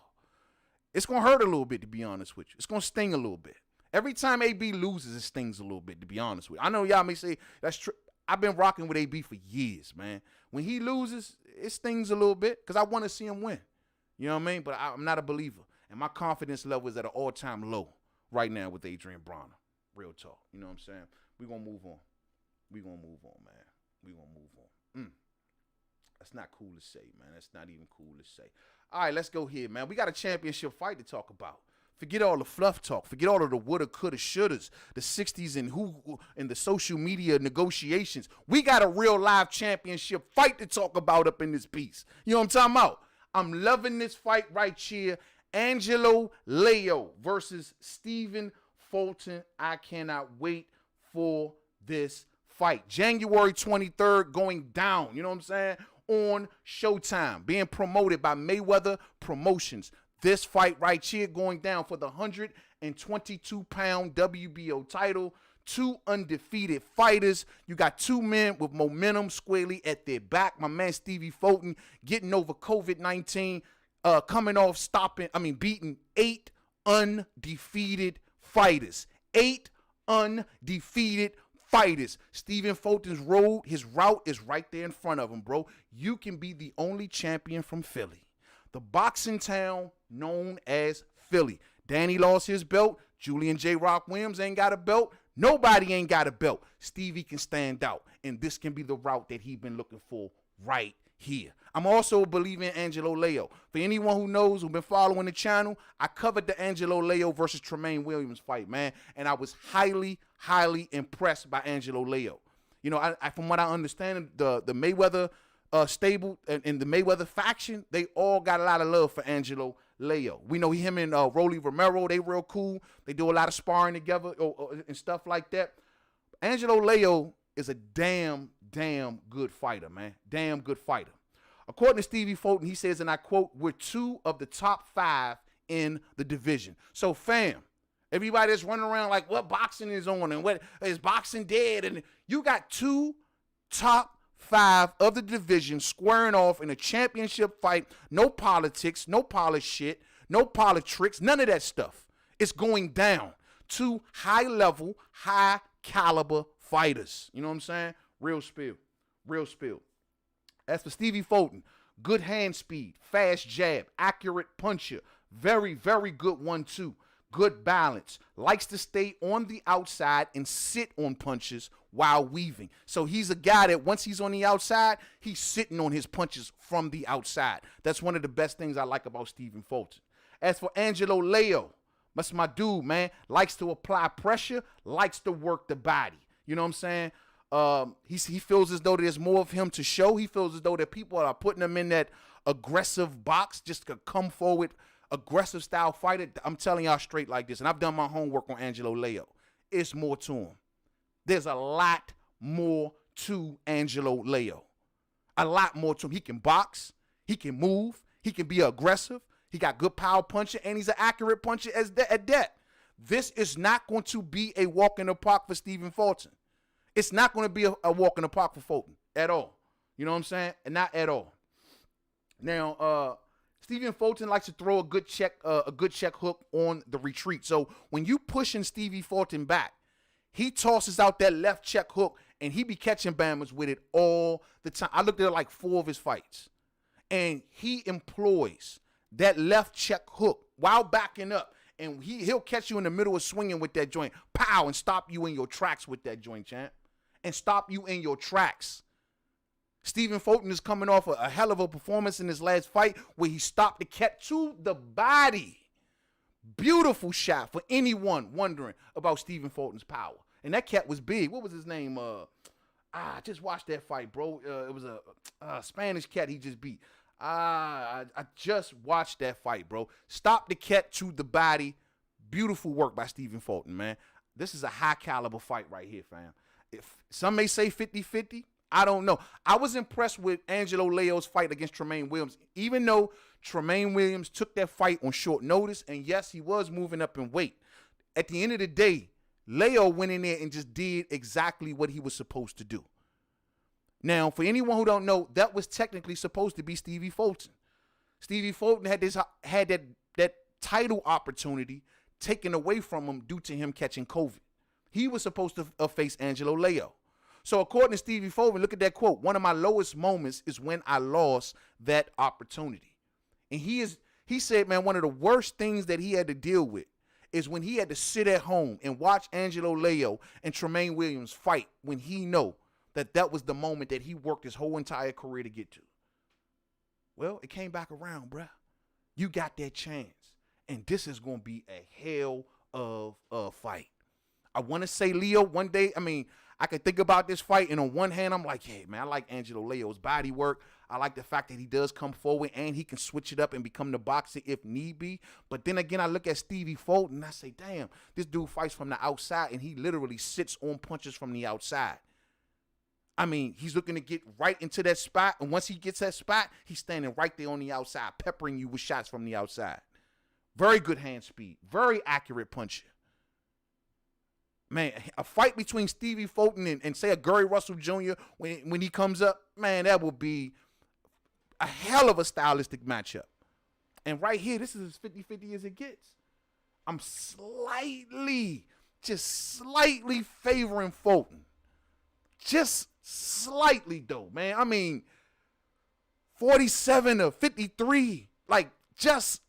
It's going to hurt a little bit, to be honest with you. It's going to sting a little bit. Every time AB loses, it stings a little bit, to be honest with you. I know y'all may say, that's true. I've been rocking with AB for years, man. When he loses, it stings a little bit because I want to see him win. You know what I mean? But I'm not a believer. And my confidence level is at an all-time low right now with Adrien Broner. Real talk. You know what I'm saying? We're going to move on. We're going to move on, man. We're going to move on. That's not cool to say, man. That's not even cool to say. All right, let's go here, man. We got a championship fight to talk about. Forget all the fluff talk. Forget all of the woulda, coulda, shouldas, the 60s and the social media negotiations. We got a real live championship fight to talk about up in this piece. You know what I'm talking about? I'm loving this fight right here. Angelo Leo versus Stephen Fulton. I cannot wait for this fight. January 23rd going down, you know what I'm saying, on Showtime, being promoted by Mayweather Promotions. This fight right here going down for the 122-pound WBO title. Two undefeated fighters. You got two men with momentum squarely at their back. My man Stevie Fulton getting over COVID-19, coming off beating 8 undefeated fighters. 8 undefeated fighters. Stephen Fulton's his route is right there in front of him, bro. You can be the only champion from Philly. The boxing town known as Philly. Danny lost his belt. Julian J. Rock Williams ain't got a belt. Nobody ain't got a belt. Stevie can stand out, and this can be the route that he's been looking for right here. I'm also believing in Angelo Leo. For anyone who knows, who's been following the channel, I covered the Angelo Leo versus Tremaine Williams fight, man, and I was highly, highly impressed by Angelo Leo. You know, from what I understand, the Mayweather stable and the Mayweather faction, they all got a lot of love for Angelo Leo. We know him and Rolly Romero, they real cool. They do a lot of sparring together and stuff like that. Angelo Leo is a damn good fighter, man. Damn good fighter. According to Stevie Fulton, he says, and I quote, "We're 2 of the top 5 in the division." So, fam, everybody that's running around like, what boxing is on and what is boxing dead? And you got 2 top 5 of the division squaring off in a championship fight. No politics, no polished shit, no politics, none of that stuff. It's going down. 2 high-level, high-caliber fighters. You know what I'm saying? Real spill. Real spill. As for Stevie Fulton, good hand speed, fast jab, accurate puncher, very, very good 1-2, good balance, likes to stay on the outside and sit on punches while weaving. So he's a guy that once he's on the outside, he's sitting on his punches from the outside. That's one of the best things I like about Stephen Fulton. As for Angelo Leo, that's my dude, man. Likes to apply pressure, likes to work the body. You know what I'm saying? He feels as though there's more of him to show. He feels as though that people are putting him in that aggressive box, just to come forward, aggressive style fighter. I'm telling y'all straight like this, and I've done my homework on Angelo Leo. It's more to him. There's a lot more to Angelo Leo. A lot more to him. He can box. He can move. He can be aggressive. He got good power puncher, and he's an accurate puncher at that. This is not going to be a walk in the park for Stephen Fulton. It's not going to be a walk in the park for Fulton at all. You know what I'm saying? And not at all. Now, Stephen Fulton likes to throw a good check hook on the retreat. So when you pushing Stevie Fulton back, he tosses out that left check hook, and he be catching bammers with it all the time. I looked at like 4 of his fights, and he employs that left check hook while backing up, and he'll catch you in the middle of swinging with that joint, pow, and stop you in your tracks with that joint, champ. And stop you in your tracks. Stephen Fulton is coming off a hell of a performance in his last fight where he stopped the cat to the body. Beautiful shot for anyone wondering about Stephen Fulton's power. And that cat was big. What was his name? I just watched that fight, bro. It was a Spanish cat he just beat. I just watched that fight, bro. Stop the cat to the body. Beautiful work by Stephen Fulton, man. This is a high caliber fight right here, fam. If some may say 50-50, I don't know. I was impressed with Angelo Leo's fight against Tremaine Williams, even though Tremaine Williams took that fight on short notice, and yes, he was moving up in weight. At the end of the day, Leo went in there and just did exactly what he was supposed to do. Now, for anyone who don't know, that was technically supposed to be Stevie Fulton. Stevie Fulton had that title opportunity taken away from him due to him catching COVID. He was supposed to face Angelo Leo. So according to Stevie Fulton, look at that quote. One of my lowest moments is when I lost that opportunity. And he said, man, one of the worst things that he had to deal with is when he had to sit at home and watch Angelo Leo and Tremaine Williams fight when he know that was the moment that he worked his whole entire career to get to. Well, it came back around, bruh. You got that chance. And this is going to be a hell of a fight. I want to say Leo one day, I mean, I could think about this fight, and on one hand, I'm like, hey, man, I like Angelo Leo's body work. I like the fact that he does come forward, and he can switch it up and become the boxer if need be. But then again, I look at Stevie Fulton, and I say, damn, this dude fights from the outside, and he literally sits on punches from the outside. I mean, he's looking to get right into that spot, and once he gets that spot, he's standing right there on the outside, peppering you with shots from the outside. Very good hand speed, very accurate puncher. Man, a fight between Stevie Fulton and say a Gary Russell Jr. when he comes up, man, that will be a hell of a stylistic matchup. And right here, this is as 50-50 as it gets. I'm just slightly favoring Fulton. Just slightly, though, man. I mean, 47 to 53, like just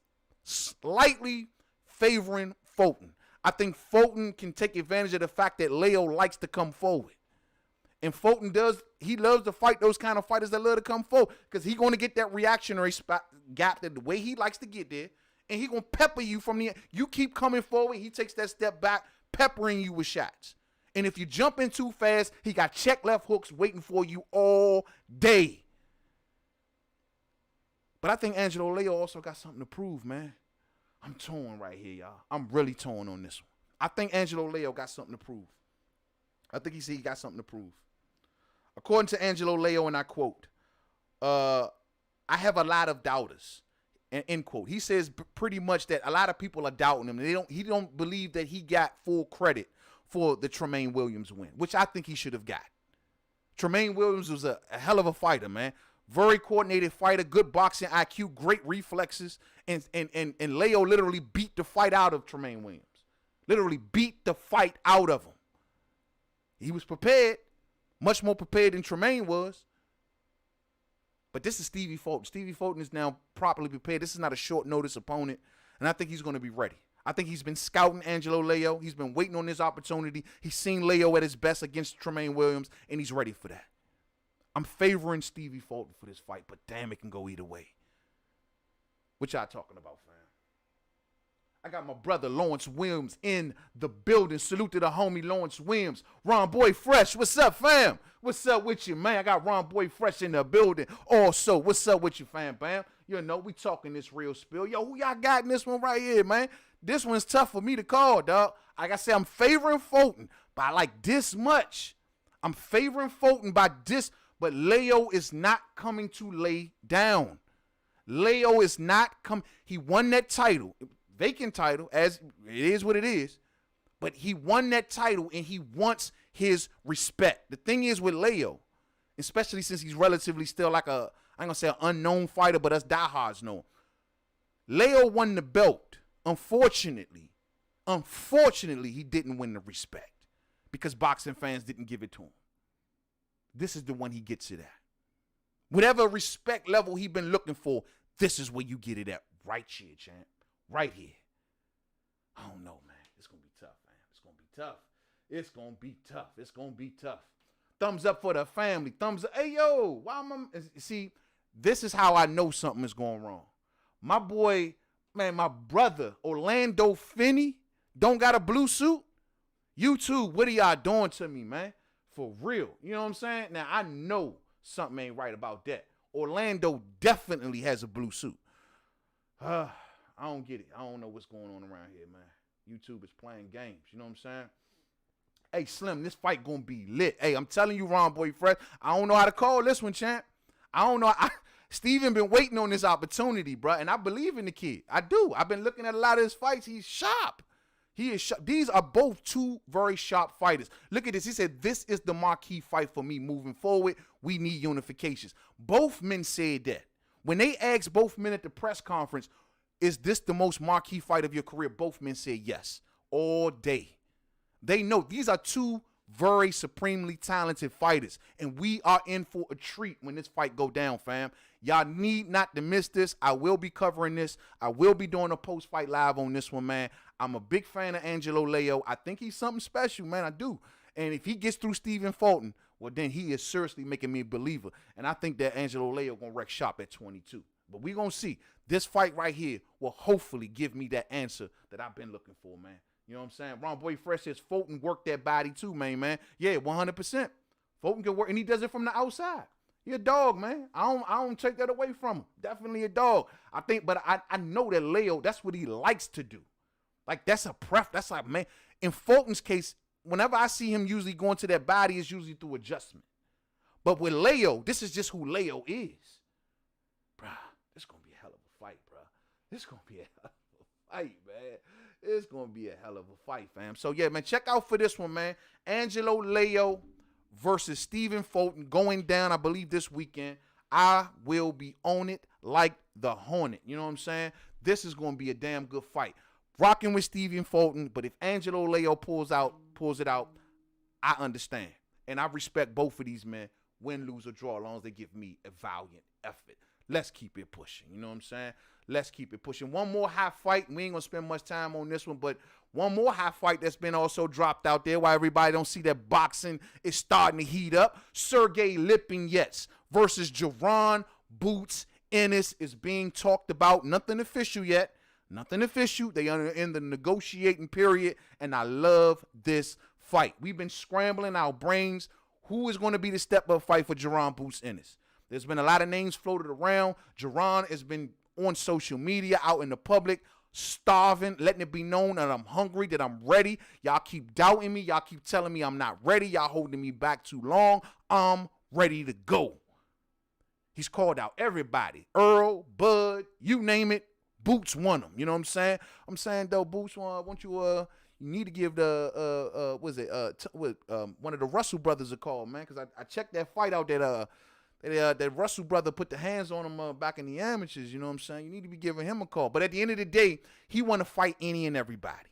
slightly favoring Fulton. I think Fulton can take advantage of the fact that Leo likes to come forward. And Fulton he loves to fight those kind of fighters that love to come forward because he's going to get that reactionary spot gap that the way he likes to get there. And he's going to pepper you from you keep coming forward, he takes that step back, peppering you with shots. And if you jump in too fast, he got check left hooks waiting for you all day. But I think Angelo Leo also got something to prove, man. I'm torn right here, y'all. I'm really torn on this one. I think Angelo Leo got something to prove. I think he got something to prove. According to Angelo Leo, and I quote, I have a lot of doubters, end quote. He says pretty much that a lot of people are doubting him. He don't believe that he got full credit for the Tremaine Williams win, which I think he should have got. Tremaine Williams was a hell of a fighter, man. Very coordinated fighter, good boxing IQ, great reflexes, and Leo literally beat the fight out of Tremaine Williams. Literally beat the fight out of him. He was prepared, much more prepared than Tremaine was. But this is Stevie Fulton. Stevie Fulton is now properly prepared. This is not a short notice opponent, and I think he's going to be ready. I think he's been scouting Angelo Leo. He's been waiting on this opportunity. He's seen Leo at his best against Tremaine Williams, and he's ready for that. I'm favoring Stevie Fulton for this fight, but damn, it can go either way. What y'all talking about, fam? I got my brother Lawrence Williams in the building. Salute to the homie Lawrence Williams. Ron Boy Fresh, what's up, fam? What's up with you, man? I got Ron Boy Fresh in the building. Also, what's up with you, fam, bam? You know, we talking this real spill. Yo, who y'all got in this one right here, man? This one's tough for me to call, dog. Like I said, I'm favoring Fulton by like this much. I'm favoring Fulton by this. But Leo is not coming to lay down. Leo is not coming. He won that title, vacant title, as it is what it is. But he won that title, and he wants his respect. The thing is with Leo, especially since he's relatively still like I'm going to say an unknown fighter, but us diehards know. Leo won the belt. Unfortunately, he didn't win the respect because boxing fans didn't give it to him. This is the one he gets it at. Whatever respect level he been looking for, this is where you get it at. Right here, champ. Right here. I don't know, man. It's going to be tough, man. It's going to be tough. It's going to be tough. It's going to be tough. Thumbs up for the family. Thumbs up. Hey, yo. Why am I... See, this is how I know something is going wrong. My boy, man, my brother, Orlando Finney, don't got a blue suit. YouTube, what are y'all doing to me, man? For real. You know what I'm saying? Now, I know something ain't right about that. Orlando definitely has a blue suit. I don't get it. I don't know what's going on around here, man. YouTube is playing games. You know what I'm saying? Hey, Slim, this fight going to be lit. Hey, I'm telling you, Ron Boy Fresh, I don't know how to call this one, champ. I don't know. Steven been waiting on this opportunity, bro, and I believe in the kid. I do. I've been looking at a lot of his fights. He's sharp. He is sharp. These are both two very sharp fighters. Look at this. He said, this is the marquee fight for me moving forward. We need unifications. Both men said that. When they asked both men at the press conference, is this the most marquee fight of your career? Both men said yes, all day. They know these are two very supremely talented fighters, and we are in for a treat when this fight go down, fam. Y'all need not to miss this. I will be covering this. I will be doing a post-fight live on this one, man. I'm a big fan of Angelo Leo. I think he's something special, man. I do. And if he gets through Stephen Fulton, well, then he is seriously making me a believer. And I think that Angelo Leo going to wreck shop at 22. But we going to see. This fight right here will hopefully give me that answer that I've been looking for, man. You know what I'm saying? Ron Boy Fresh says Fulton worked that body too, man. Yeah, 100%. Fulton can work, and he does it from the outside. He a dog, man. I don't take that away from him. Definitely a dog. I think, but I know that Leo, that's what he likes to do. Like, that's a that's like, man. In Fulton's case, whenever I see him usually going to that body, it's usually through adjustment. But with Leo, this is just who Leo is. Bruh, this going to be a hell of a fight, bruh. This going to be a hell of a fight, man. It's going to be a hell of a fight, fam. So, yeah, man, check out for this one, man. Angelo Leo versus Stephen Fulton going down, I believe, this weekend. I will be on it like the Hornet. You know what I'm saying? This is going to be a damn good fight. Rocking with Stephen Fulton, but if Angelo Leo pulls it out, I understand. And I respect both of these men, win, lose, or draw, as long as they give me a valiant effort. Let's keep it pushing. You know what I'm saying? Let's keep it pushing. One more high fight. We ain't going to spend much time on this one, but one more high fight that's been also dropped out there while everybody don't see that boxing is starting to heat up. Sergei Lipinets versus Jaron Boots Ennis is being talked about. Nothing official yet. Nothing official. They are in the negotiating period, and I love this fight. We've been scrambling our brains. Who is going to be the step-up fight for Jaron Boots Ennis? There's been a lot of names floated around. Jaron has been on social media, out in the public, starving, letting it be known that I'm hungry, that I'm ready. Y'all keep doubting me. Y'all keep telling me I'm not ready. Y'all holding me back too long. I'm ready to go. He's called out everybody. Earl, Bud, you name it. Boots won him. You know what I'm saying? I'm saying, though, Boots, won't you need to give the, one of the Russell brothers a call, man, because I checked that fight out that Russell brother put the hands on him back in the amateurs, you know what I'm saying? You need to be giving him a call. But at the end of the day, he want to fight any and everybody.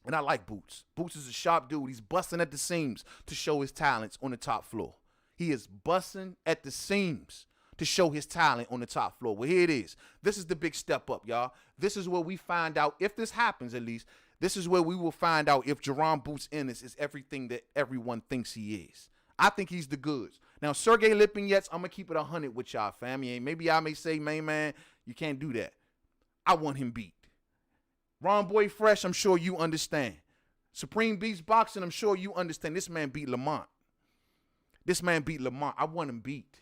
And I like Boots. Boots is a sharp dude. He's busting at the seams to show his talents on the top floor. He is busting at the seams to show his talent on the top floor. Well, here it is. This is the big step up, y'all. This is where we find out, if this happens at least, this is where we will find out if Jaron Boots Ennis is everything that everyone thinks he is. I think he's the goods. Now, Sergei Lipinets, I'm going to keep it 100 with y'all, fam. Maybe I may say, man, you can't do that. I want him beat. Ron Boy Fresh, I'm sure you understand. Supreme Beast Boxing, I'm sure you understand. This man beat Lamont. I want him beat.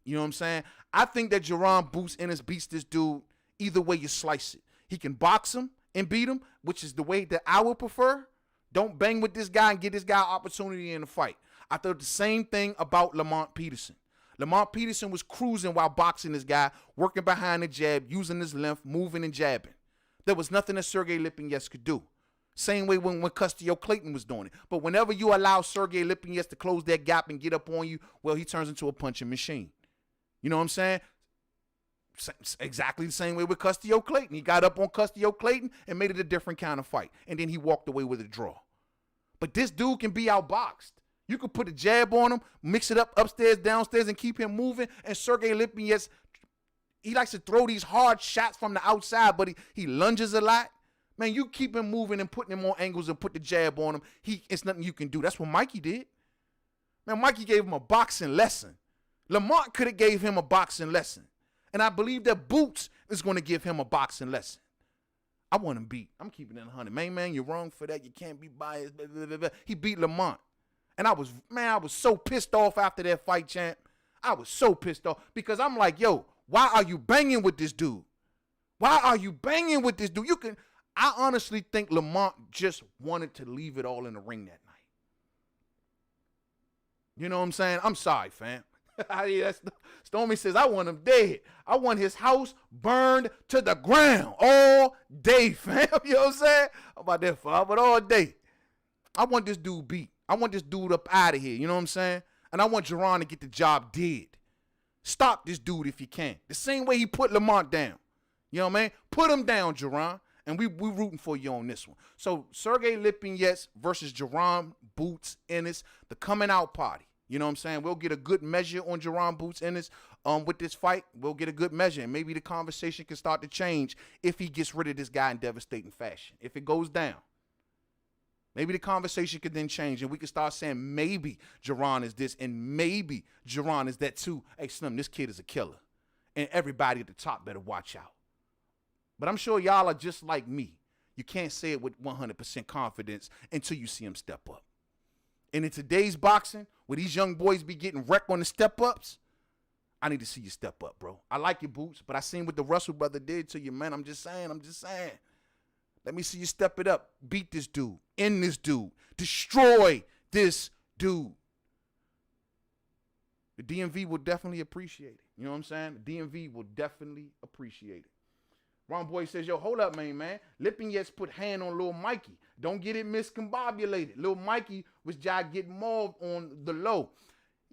You know what I'm saying? I think that Jaron Boots Ennis beats this dude either way you slice it. He can box him and beat him, which is the way that I would prefer. Don't bang with this guy and get this guy opportunity in the fight. I thought the same thing about Lamont Peterson. Lamont Peterson was cruising while boxing this guy, working behind the jab, using his length, moving and jabbing. There was nothing that Sergei Lipinets could do. Same way when Custio Clayton was doing it. But whenever you allow Sergei Lipinets to close that gap and get up on you, well, he turns into a punching machine. You know what I'm saying? Exactly the same way with Custio Clayton. He got up on Custio Clayton and made it a different kind of fight. And then he walked away with a draw. But this dude can be outboxed. You could put a jab on him, mix it up upstairs, downstairs, and keep him moving. And Sergei Lipinets, he likes to throw these hard shots from the outside, but he lunges a lot. Man, you keep him moving and putting him on angles and put the jab on him. It's nothing you can do. That's what Mikey did. Man, Mikey gave him a boxing lesson. Lamont could have gave him a boxing lesson. And I believe that Boots is going to give him a boxing lesson. I want him beat. I'm keeping it 100. Man, you're wrong for that. You can't be biased. Blah, blah, blah, blah. He beat Lamont. And I was so pissed off after that fight, champ. I was so pissed off because I'm like, yo, why are you banging with this dude? I honestly think Lamont just wanted to leave it all in the ring that night. You know what I'm saying? I'm sorry, fam. Stormy says, I want him dead. I want his house burned to the ground all day, fam. You know what I'm saying? I'm about that far, but all day. I want this dude beat. I want this dude up out of here. You know what I'm saying? And I want Jaron to get the job did. Stop this dude if you can. The same way he put Lamont down. You know what I mean? Put him down, Jaron. And we rooting for you on this one. So Sergei Lipinets versus Jaron Boots Ennis, the coming out party. You know what I'm saying? We'll get a good measure on Jaron Boots Ennis with this fight. We'll get a good measure. And maybe the conversation can start to change if he gets rid of this guy in devastating fashion. If it goes down. Maybe the conversation could then change and we can start saying maybe Jaron is this and maybe Jaron is that too. Hey, Slim, this kid is a killer. And everybody at the top better watch out. But I'm sure y'all are just like me. You can't say it with 100% confidence until you see him step up. And in today's boxing, where these young boys be getting wrecked on the step-ups, I need to see you step up, bro. I like your Boots, but I seen what the Russell brother did to you, man. I'm just saying. Let me see you step it up. Beat this dude. End this dude. Destroy this dude. The DMV will definitely appreciate it. You know what I'm saying? The DMV will definitely appreciate it. Ron Boy says, yo, hold up, man. Lippinets put hand on Lil Mikey. Don't get it miscombobulated. Lil Mikey was just getting mauled on the low.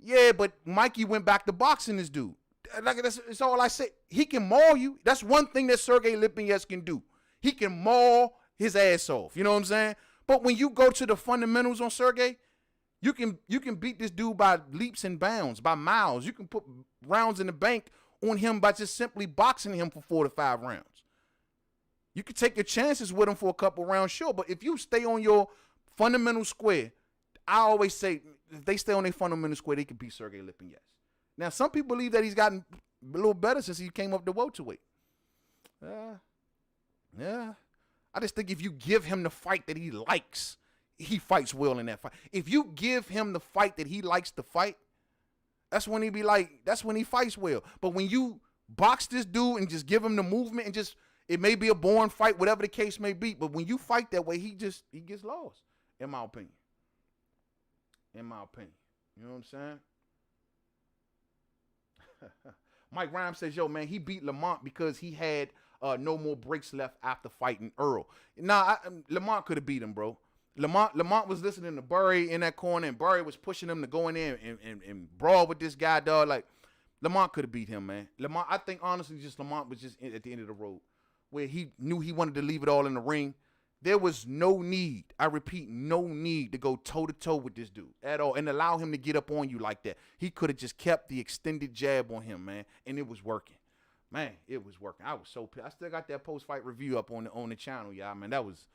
Yeah, but Mikey went back to boxing this dude. That's all I say. He can maul you. That's one thing that Sergei Lipinets can do. He can maul his ass off. You know what I'm saying? But when you go to the fundamentals on Sergei, you can beat this dude by leaps and bounds, by miles. You can put rounds in the bank on him by just simply boxing him for 4 to 5 rounds. You can take your chances with him for a couple rounds, sure. But if you stay on your fundamental square, I always say if they stay on their fundamental square, they can beat Sergei Lipinets. Now, some people believe that he's gotten a little better since he came up to welterweight. Yeah. I just think if you give him the fight that he likes, he fights well in that fight. If you give him the fight that he likes to fight, that's when he fights well. But when you box this dude and just give him the movement and just, it may be a boring fight, whatever the case may be. But when you fight that way, he gets lost, in my opinion. You know what I'm saying? Mike Rhymes says, yo, man, he beat Lamont because he had no more breaks left after fighting Earl. Lamont could have beat him, bro. Lamont was listening to Burry in that corner, and Burry was pushing him to go in there and brawl with this guy, dog. Like, Lamont could have beat him, man. I think, honestly, Lamont was just at the end of the road, where he knew he wanted to leave it all in the ring. There was no need, I repeat, no need to go toe-to-toe with this dude at all and allow him to get up on you like that. He could have just kept the extended jab on him, man, and it was working. Man, it was working. I was so pissed. I still got that post-fight review up on the channel, y'all, man. That was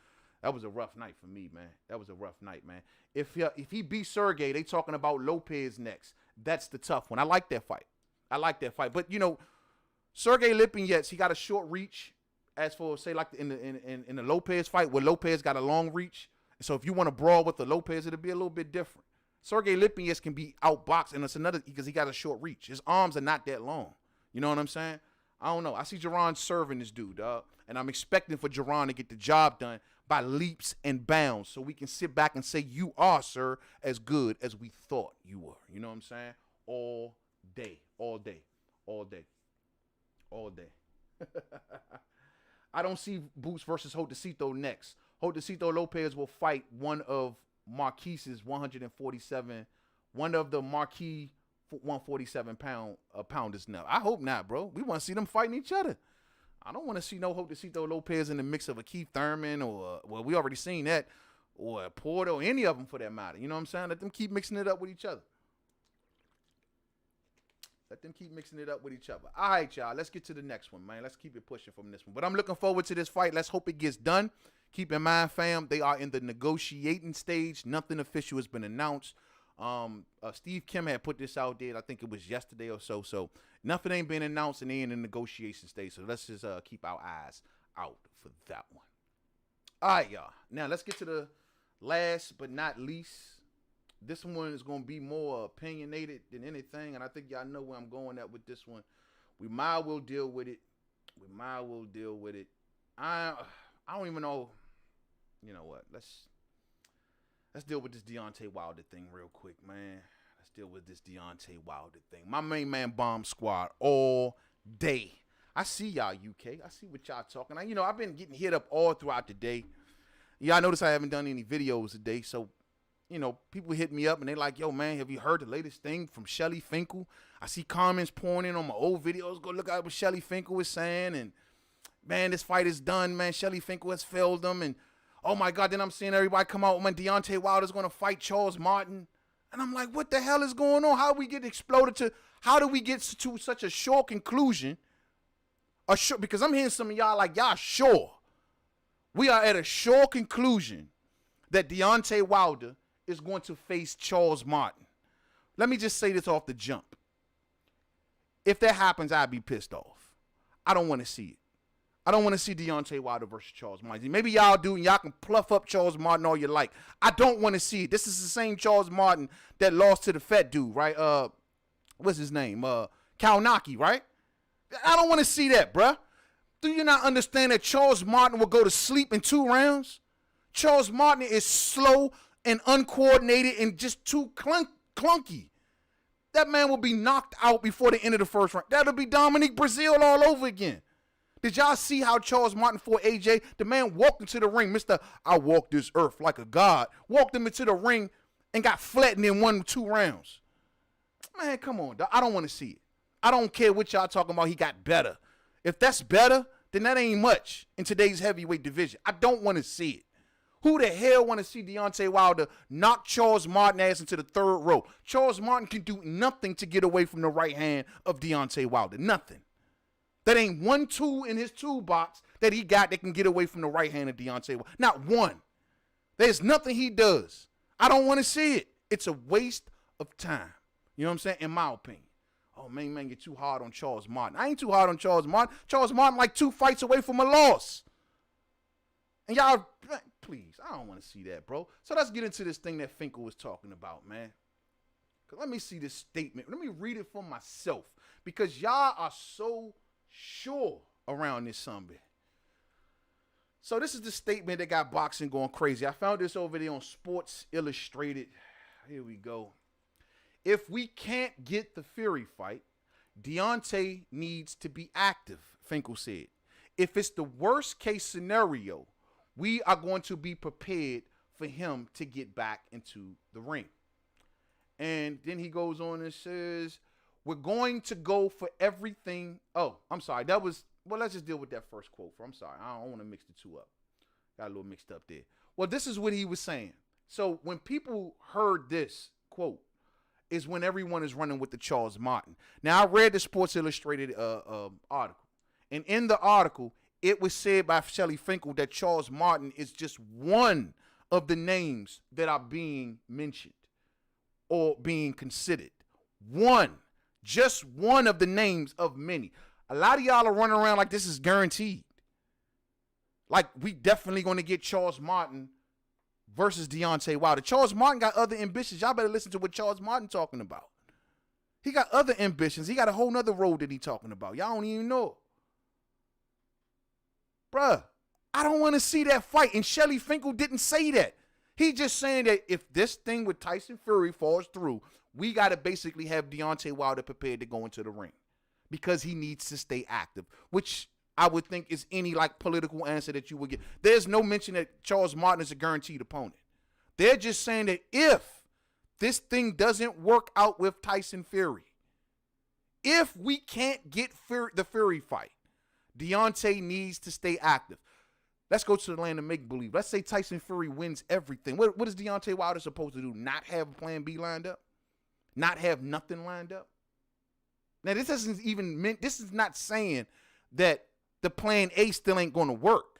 a rough night for me, man. That was a rough night, man. If he beat Sergei, they talking about Lopez next. That's the tough one. I like that fight. But, you know, Sergei Lipinets, he got a short reach. As for, say, like in the Lopez fight, where Lopez got a long reach. So if you want to brawl with the Lopez, it'll be a little bit different. Sergei Lipinets can be outboxed, and it's another because he got a short reach. His arms are not that long. You know what I'm saying? I don't know. I see Jaron serving this dude, dog. And I'm expecting for Jaron to get the job done by leaps and bounds so we can sit back and say, you are, sir, as good as we thought you were. You know what I'm saying? All day. I don't see Boots versus Jotacito next. Jotacito Lopez will fight one of Marquise's 147, one of the Marquis 147 pounders now. I hope not, bro. We want to see them fighting each other. I don't want to see no Jotacito Lopez in the mix of a Keith Thurman or, well, we already seen that, or a Porter, or any of them for that matter. You know what I'm saying? Let them keep mixing it up with each other. All right, y'all. Let's get to the next one, man. Let's keep it pushing from this one. But I'm looking forward to this fight. Let's hope it gets done. Keep in mind, fam, they are in the negotiating stage. Nothing official has been announced. Steve Kim had put this out there. I think it was yesterday or so. So nothing ain't been announced, and they in the negotiation stage. So let's just keep our eyes out for that one. All right, y'all. Now let's get to the last but not least. This one is going to be more opinionated than anything, and I think y'all know where I'm going at with this one. We might well deal with it. I don't even know. You know what? Let's deal with this Deontay Wilder thing real quick, man. Still with this Deontay Wilder thing. My main man bomb squad all day. I see y'all, UK. I see what y'all talking. I've been getting hit up all throughout the day. Yeah, I notice I haven't done any videos today. So, people hit me up and they like, yo, man, have you heard the latest thing from Shelly Finkle? I see comments pouring in on my old videos. Go look at what Shelly Finkle was saying. And, man, this fight is done, man. Shelly Finkle has failed them. And, oh, my God, then I'm seeing everybody come out when Deontay Wilder's going to fight Charles Martin. And I'm like, what the hell is going on? How do we get to such a sure conclusion? Because I'm hearing some of y'all like, y'all sure. We are at a sure conclusion that Deontay Wilder is going to face Charles Martin. Let me just say this off the jump. If that happens, I'd be pissed off. I don't want to see it. I don't want to see Deontay Wilder versus Charles Martin. Maybe y'all do, and y'all can pluff up Charles Martin all you like. I don't want to see it. This is the same Charles Martin that lost to the fat dude, right? What's his name? Kaunaki, right? I don't want to see that, bruh. Do you not understand that Charles Martin will go to sleep in 2 rounds? Charles Martin is slow and uncoordinated and just too clunky. That man will be knocked out before the end of the first round. That'll be Dominique Brazile all over again. Did y'all see how Charles Martin fought AJ? The man walked into the ring, Mr. I walk this earth like a god. Walked him into the ring and got flattened in 1-2 rounds. Man, come on, dog. I don't want to see it. I don't care what y'all talking about. He got better. If that's better, then that ain't much in today's heavyweight division. I don't want to see it. Who the hell want to see Deontay Wilder knock Charles Martin ass into the 3rd row? Charles Martin can do nothing to get away from the right hand of Deontay Wilder. Nothing. That ain't 1 tool in his toolbox that he got that can get away from the right hand of Deontay Wilder. Not one. There's nothing he does. I don't want to see it. It's a waste of time. You know what I'm saying? In my opinion. Oh, man, you're too hard on Charles Martin. I ain't too hard on Charles Martin. Charles Martin like 2 fights away from a loss. And y'all, please, I don't want to see that, bro. So let's get into this thing that Finkle was talking about, man. Because let me see this statement. Let me read it for myself. Because y'all are so sure around this something. So this is the statement that got boxing going crazy. I found this over there on Sports Illustrated. Here we go. If we can't get the Fury fight, Deontay needs to be active, Finkle said. If it's the worst case scenario, we are going to be prepared for him to get back into the ring. And then he goes on and says, we're going to go for everything. Oh, I'm sorry. Let's just deal with that first quote. I'm sorry. I don't want to mix the two up. Got a little mixed up there. Well, this is what he was saying. So when people heard this quote, is when everyone is running with the Charles Martin. Now, I read the Sports Illustrated article. And in the article, it was said by Shelly Finkle that Charles Martin is just one of the names that are being mentioned or being considered. Just one of the names of many. A lot of y'all are running around like this is guaranteed. Like, we definitely going to get Charles Martin versus Deontay Wilder. Charles Martin got other ambitions. Y'all better listen to what Charles Martin talking about. He got other ambitions. He got a whole nother road that he talking about. Y'all don't even know. Bruh, I don't want to see that fight. And Shelly Finkle didn't say that. He just saying that if this thing with Tyson Fury falls through, we got to basically have Deontay Wilder prepared to go into the ring because he needs to stay active, which I would think is any like political answer that you would get. There's no mention that Charles Martin is a guaranteed opponent. They're just saying that if this thing doesn't work out with Tyson Fury, if we can't get the Fury fight, Deontay needs to stay active. Let's go to the land of make-believe. Let's say Tyson Fury wins everything. What is Deontay Wilder supposed to do? Not have a plan B lined up? Not have nothing lined up? Now, this doesn't even mean, this is not saying that the plan A still ain't going to work.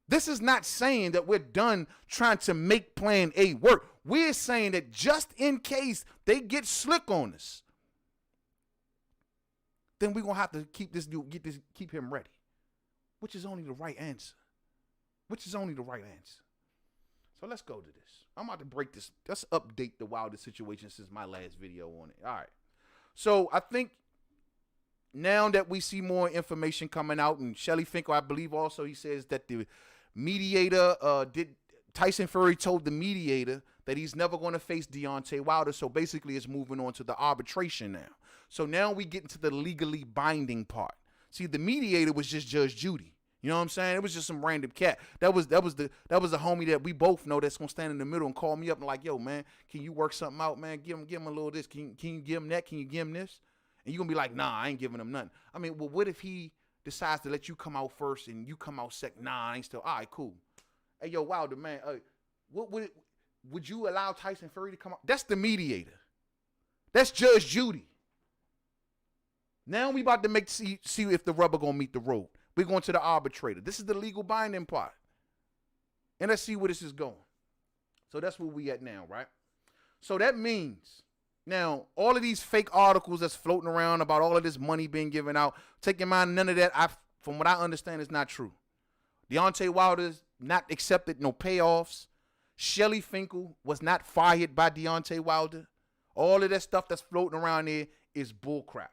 This is not saying that we're done trying to make plan A work. We're saying that just in case they get slick on us, then we're going to have to keep this dude, keep him ready, which is only the right answer. So let's go to this. I'm about to break this. Let's update the Wilder situation since my last video on it. All right. So I think now that we see more information coming out, and Shelly Finkle, I believe also, he says that the mediator Tyson Fury told the mediator that he's never going to face Deontay Wilder. So basically it's moving on to the arbitration now. So now we get into the legally binding part. See, the mediator was just Judge Judy. You know what I'm saying? It was just some random cat. That was the homie that we both know that's gonna stand in the middle and call me up and like, yo, man, can you work something out, man? Give him a little of this. Can you give him that? Can you give him this? And you're gonna be like, nah, I ain't giving him nothing. I mean, well, what if he decides to let you come out first and you come out second? Nah, I ain't still. All right, cool. Hey, yo, Wilder, man, would you allow Tyson Fury to come out? That's the mediator. That's Judge Judy. Now we about to see if the rubber gonna meet the road. We're going to the arbitrator. This is the legal binding part. And let's see where this is going. So that's where we at now, right? So that means, now, all of these fake articles that's floating around about all of this money being given out, take in mind, none of that, from what I understand, is not true. Deontay Wilder's not accepted no payoffs. Shelly Finkle was not fired by Deontay Wilder. All of that stuff that's floating around there is bullcrap.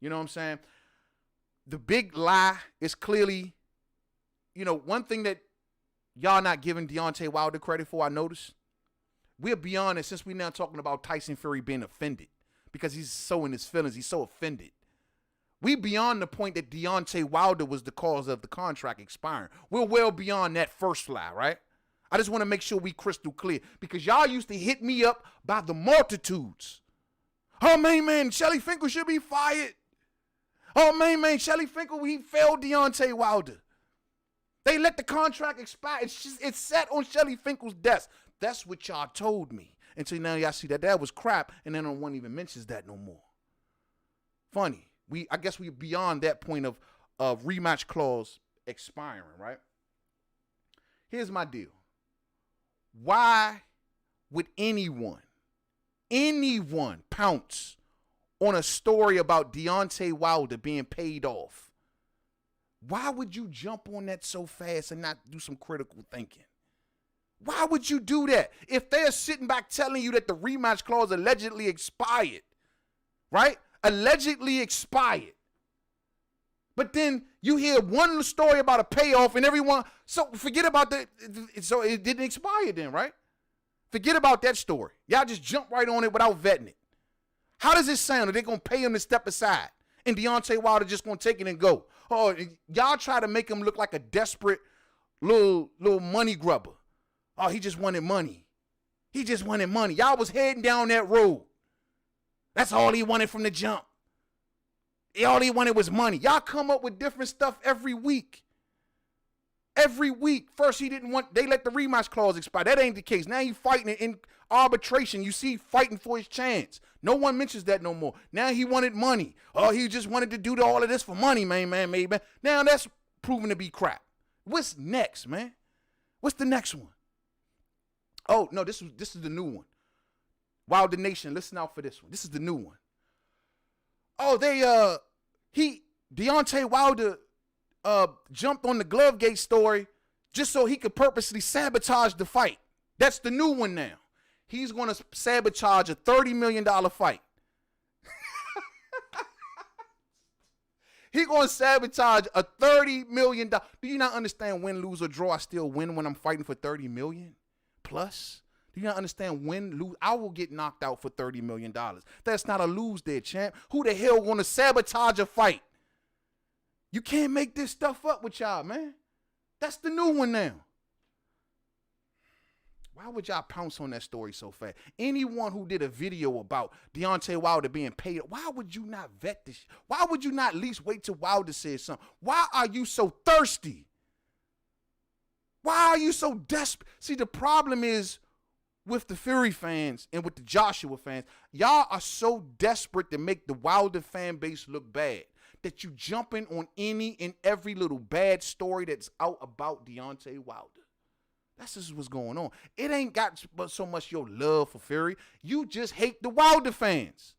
You know what I'm saying? The big lie is clearly, one thing that y'all not giving Deontay Wilder credit for, I noticed. We're beyond it since we're now talking about Tyson Fury being offended because he's so in his feelings. He's so offended. We beyond the point that Deontay Wilder was the cause of the contract expiring. We're well beyond that first lie, right? I just want to make sure we crystal clear because y'all used to hit me up by the multitudes. Oh, man, Shelly Finkle should be fired. Oh, man, Shelly Finkle, he failed Deontay Wilder. They let the contract expire. It's set on Shelly Finkle's desk. That's what y'all told me. Until now y'all see that was crap, and then no one even mentions that no more. Funny. I guess we're beyond that point of rematch clause expiring, right? Here's my deal. Why would anyone pounce on a story about Deontay Wilder being paid off? Why would you jump on that so fast and not do some critical thinking? Why would you do that? If they're sitting back telling you that the rematch clause allegedly expired, right? Allegedly expired. But then you hear one story about a payoff and everyone, so forget about so it didn't expire then, right? Forget about that story. Y'all just jump right on it without vetting it. How does it sound? Are they going to pay him to step aside? And Deontay Wilder just going to take it and go? Oh, y'all try to make him look like a desperate little money grubber. Oh, he just wanted money. He just wanted money. Y'all was heading down that road. That's all he wanted from the jump. All he wanted was money. Y'all come up with different stuff every week. Every week. First, they let the rematch clause expire. That ain't the case. Now he's fighting in arbitration. You see, fighting for his chance. No one mentions that no more. Now he wanted money. Oh, he just wanted to do all of this for money, Mainman. Now that's proven to be crap. What's next, man? What's the next one? Oh, no, this is the new one. Wilder Nation, listen out for this one. This is the new one. Oh, Deontay Wilder jumped on the Glovegate story just so he could purposely sabotage the fight. That's the new one now. He's going to sabotage a $30 million fight. He's going to sabotage a $30 million. Do you not understand win, lose, or draw? I still win when I'm fighting for $30 million plus? Do you not understand win, lose? I will get knocked out for $30 million. That's not a lose there, champ. Who the hell going to sabotage a fight? You can't make this stuff up with y'all, man. That's the new one now. Why would y'all pounce on that story so fast? Anyone who did a video about Deontay Wilder being paid, why would you not vet this? Why would you not at least wait till Wilder says something? Why are you so thirsty? Why are you so desperate? See, the problem is with the Fury fans and with the Joshua fans, y'all are so desperate to make the Wilder fan base look bad that you jumping on any and every little bad story that's out about Deontay Wilder. That's just what's going on. It ain't got so much your love for Fury. You just hate the Wilder fans.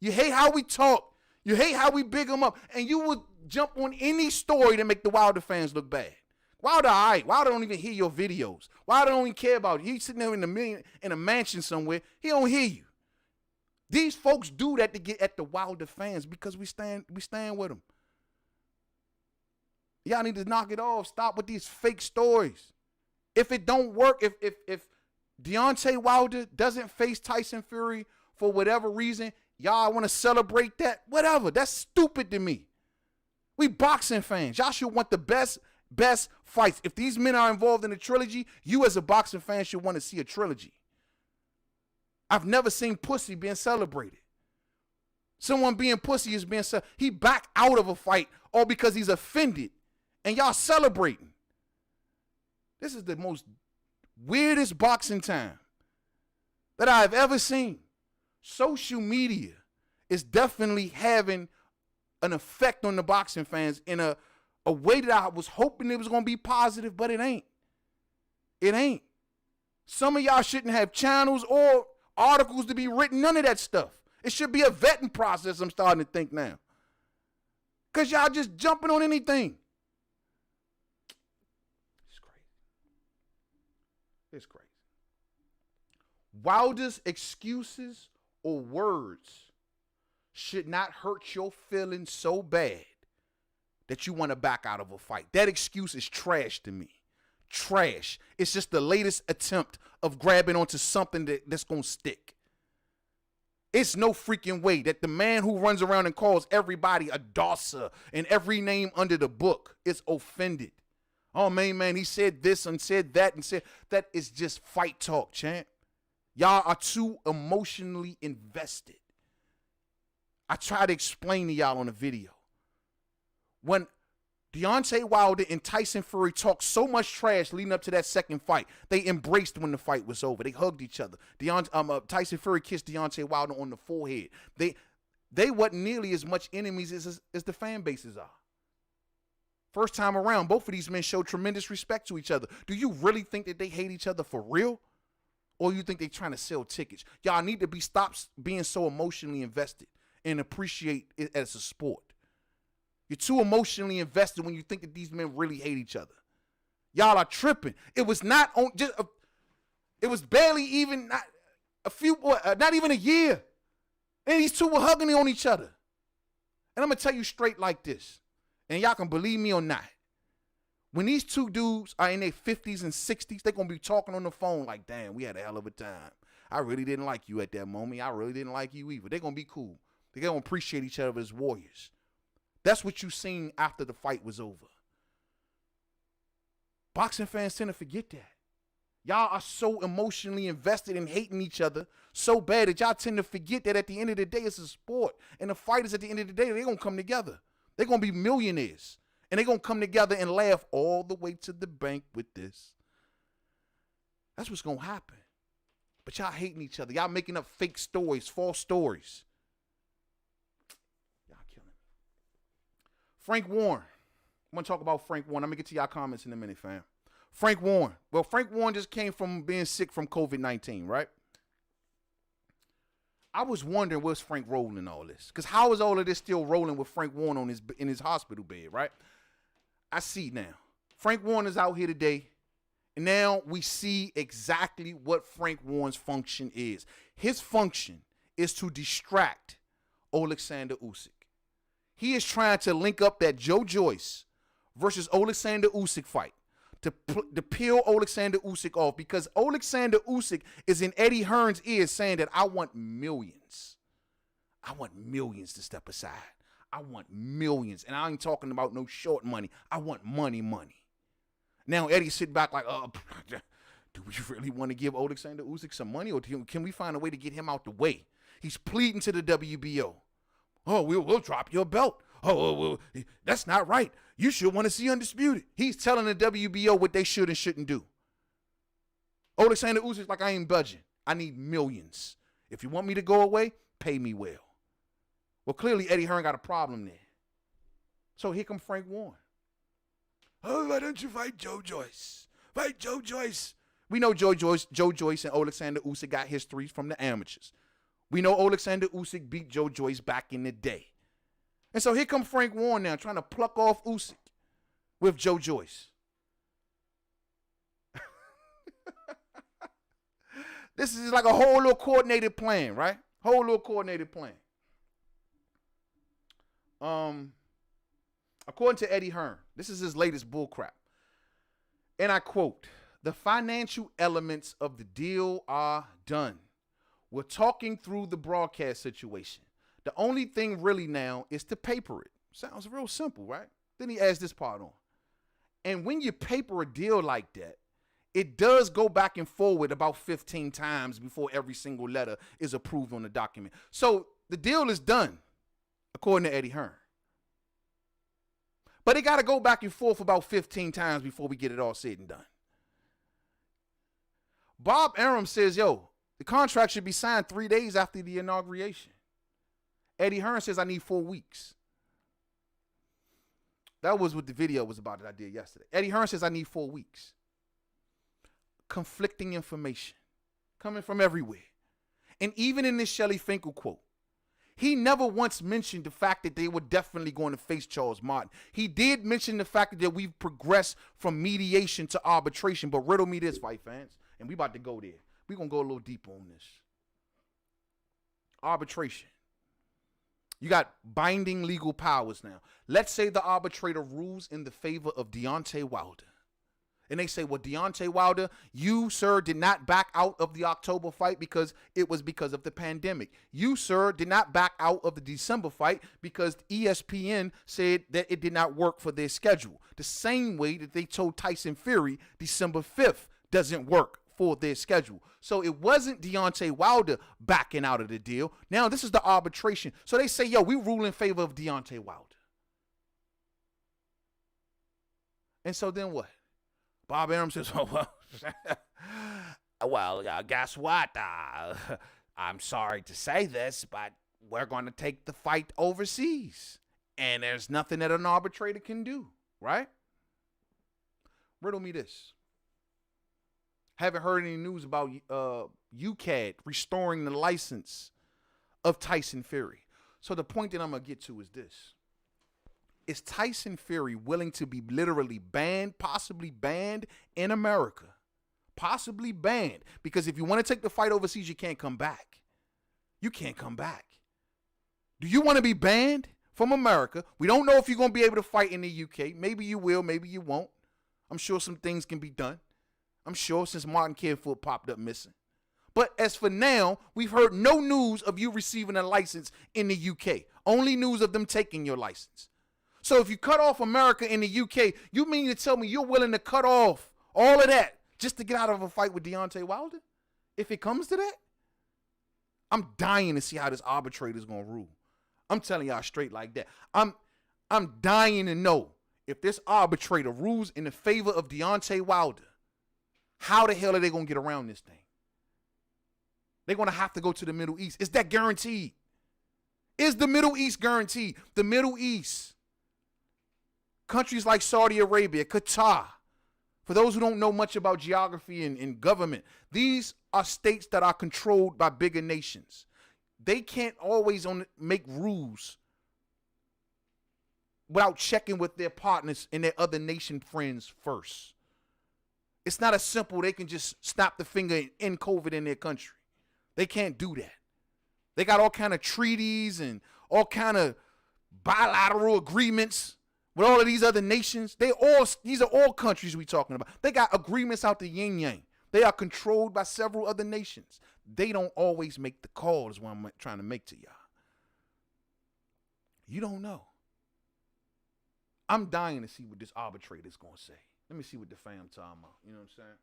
You hate how we talk. You hate how we big them up. And you would jump on any story to make the Wilder fans look bad. Wilder, all right. Wilder don't even hear your videos. Wilder don't even care about you. He's sitting there in a mansion somewhere. He don't hear you. These folks do that to get at the Wilder fans because we stand with them. Y'all need to knock it off. Stop with these fake stories. If it don't work, if Deontay Wilder doesn't face Tyson Fury for whatever reason, y'all want to celebrate that? Whatever. That's stupid to me. We boxing fans. Y'all should want the best fights. If these men are involved in a trilogy, you as a boxing fan should want to see a trilogy. I've never seen pussy being celebrated. Someone being pussy is being celebrated. He back out of a fight all because he's offended. And y'all celebrating. This is the most weirdest boxing time that I've ever seen. Social media is definitely having an effect on the boxing fans in a way that I was hoping it was going to be positive, but it ain't. It ain't. Some of y'all shouldn't have channels or articles to be written, none of that stuff. It should be a vetting process, I'm starting to think now. Because y'all just jumping on anything. It's crazy. It's crazy. Wilder's excuses or words should not hurt your feelings so bad that you want to back out of a fight. That excuse is trash to me. Trash. It's just the latest attempt of grabbing onto something that's going to stick. It's no freaking way that the man who runs around and calls everybody a dosser and every name under the book is offended. Oh, man, he said this and said that and said that is just fight talk, champ. Y'all are too emotionally invested. I try to explain to y'all on the video. When Deontay Wilder and Tyson Fury talked so much trash leading up to that second fight, they embraced when the fight was over. They hugged each other. Tyson Fury kissed Deontay Wilder on the forehead. They wasn't nearly as much enemies as the fan bases are. First time around, both of these men showed tremendous respect to each other. Do you really think that they hate each other for real? Or you think they're trying to sell tickets? Y'all need to stop being so emotionally invested and appreciate it as a sport. You're too emotionally invested when you think that these men really hate each other. Y'all are tripping. It was not on it was barely even not even a year. And these two were hugging on each other. And I'm going to tell you straight like this. And y'all can believe me or not. When these two dudes are in their 50s and 60s, they're going to be talking on the phone like, damn, we had a hell of a time. I really didn't like you at that moment. I really didn't like you either. They're going to be cool. They're going to appreciate each other as warriors. That's what you seen after the fight was over. Boxing fans tend to forget that. Y'all are so emotionally invested in hating each other so bad that y'all tend to forget that at the end of the day, it's a sport. And the fighters at the end of the day, they're going to come together. They're going to be millionaires. And they're going to come together and laugh all the way to the bank with this. That's what's going to happen. But y'all hating each other. Y'all making up fake stories, false stories. Y'all killing me. Frank Warren. I'm going to talk about Frank Warren. I'm going to get to y'all comments in a minute, fam. Frank Warren. Well, Frank Warren just came from being sick from COVID-19, right? I was wondering, where's Frank rolling in all this? Because how is all of this still rolling with Frank Warren in his hospital bed, right? I see now. Frank Warren is out here today, and now we see exactly what Frank Warren's function is. His function is to distract Alexander Usyk. He is trying to link up that Joe Joyce versus Alexander Usyk fight to peel Alexander Usyk off, because Alexander Usyk is in Eddie Hearn's ears saying that I want millions. I want millions to step aside. I want millions. And I ain't talking about no short money. I want money. Now Eddie sit back like, do we really want to give Alexander Usyk some money, or can we find a way to get him out the way? He's pleading to the WBO. Oh, we'll drop your belt. Oh, that's not right. You should want to see Undisputed. He's telling the WBO what they should and shouldn't do. Alexander Usyk's like, I ain't budging. I need millions. If you want me to go away, pay me well. Well, clearly Eddie Hearn got a problem there. So here come Frank Warren. Oh, why don't you fight Joe Joyce? Fight Joe Joyce. We know Joe Joyce and Alexander Usyk got histories from the amateurs. We know Alexander Usyk beat Joe Joyce back in the day. And so here come Frank Warren now trying to pluck off Usyk with Joe Joyce. This is like a whole little coordinated plan, right? Whole little coordinated plan. According to Eddie Hearn, this is his latest bullcrap. And I quote, The financial elements of the deal are done. We're talking through the broadcast situation. The only thing really now is to paper it. Sounds real simple, right? Then he adds this part on. And when you paper a deal like that, it does go back and forward about 15 times before every single letter is approved on the document. So the deal is done, according to Eddie Hearn. But it got to go back and forth about 15 times before we get it all said and done. Bob Arum says, yo, the contract should be signed 3 days after the inauguration. Eddie Hearn says, I need 4 weeks. That was what the video was about that I did yesterday. Eddie Hearn says, I need 4 weeks. Conflicting information coming from everywhere. And even in this Shelly Finkle quote, he never once mentioned the fact that they were definitely going to face Charles Martin. He did mention the fact that we've progressed from mediation to arbitration. But riddle me this, fight fans, and we about to go there. We're going to go a little deeper on this. Arbitration. You got binding legal powers now. Let's say the arbitrator rules in the favor of Deontay Wilder. And they say, well, Deontay Wilder, you, sir, did not back out of the October fight because it was because of the pandemic. You, sir, did not back out of the December fight because ESPN said that it did not work for their schedule. The same way that they told Tyson Fury December 5th doesn't work for their schedule. So it wasn't Deontay Wilder backing out of the deal. Now this is the arbitration. So they say, yo, we rule in favor of Deontay Wilder. And so then what? Bob Arum says, oh, well, guess what? I'm sorry to say this, but we're going to take the fight overseas. And there's nothing that an arbitrator can do, right? Riddle me this. Haven't heard any news about UCAD restoring the license of Tyson Fury. So the point that I'm going to get to is this. Is Tyson Fury willing to be literally banned, possibly banned in America? Possibly banned. Because if you want to take the fight overseas, you can't come back. You can't come back. Do you want to be banned from America? We don't know if you're going to be able to fight in the UK. Maybe you will, maybe you won't. I'm sure some things can be done. I'm sure since Martin Carefoot popped up missing. But as for now, we've heard no news of you receiving a license in the UK. Only news of them taking your license. So if you cut off America in the UK, you mean to tell me you're willing to cut off all of that just to get out of a fight with Deontay Wilder? If it comes to that? I'm dying to see how this arbitrator is going to rule. I'm telling y'all straight like that. I'm dying to know if this arbitrator rules in the favor of Deontay Wilder, how the hell are they going to get around this thing? They're going to have to go to the Middle East. Is that guaranteed? Is the Middle East guaranteed? The Middle East, countries like Saudi Arabia, Qatar, for those who don't know much about geography and government, these are states that are controlled by bigger nations. They can't always make rules without checking with their partners and their other nation friends first. It's not as simple they can just snap the finger and end COVID in their country. They can't do that. They got all kind of treaties and all kind of bilateral agreements with all of these other nations. These are all countries we talking about. They got agreements out the yin yang. They are controlled by several other nations. They don't always make the call is what I'm trying to make to y'all. You don't know. I'm dying to see what this arbitrator is going to say. Let me see what the fam talking about. You know what I'm saying?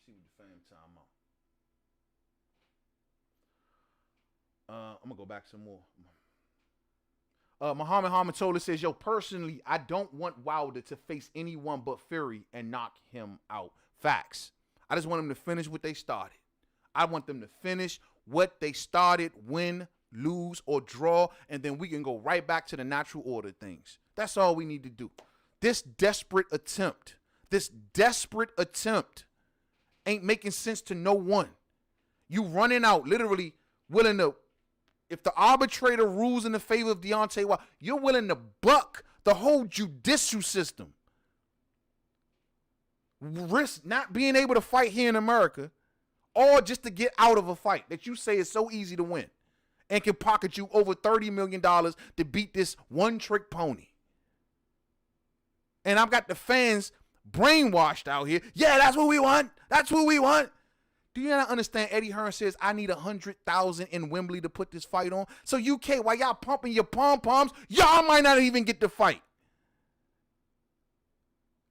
See what the fam talking about. I'm going to go back some more. Muhammad Hamatola says, yo, personally, I don't want Wilder to face anyone but Fury and knock him out. Facts. I just want them to finish what they started. I want them to finish what they started, win, lose, or draw, and then we can go right back to the natural order of things. That's all we need to do. This desperate attempt ain't making sense to no one. You running out, literally willing to, if the arbitrator rules in the favor of Deontay Wilder, you're willing to buck the whole judicial system. Risk not being able to fight here in America, or just to get out of a fight that you say is so easy to win and can pocket you over $30 million to beat this one-trick pony. And I've got the fans brainwashed out here. Yeah, that's what we want. That's what we want. Do you not understand? Eddie Hearn says, I need 100,000 in Wembley to put this fight on. So UK, while y'all pumping your pom-poms, y'all might not even get the fight.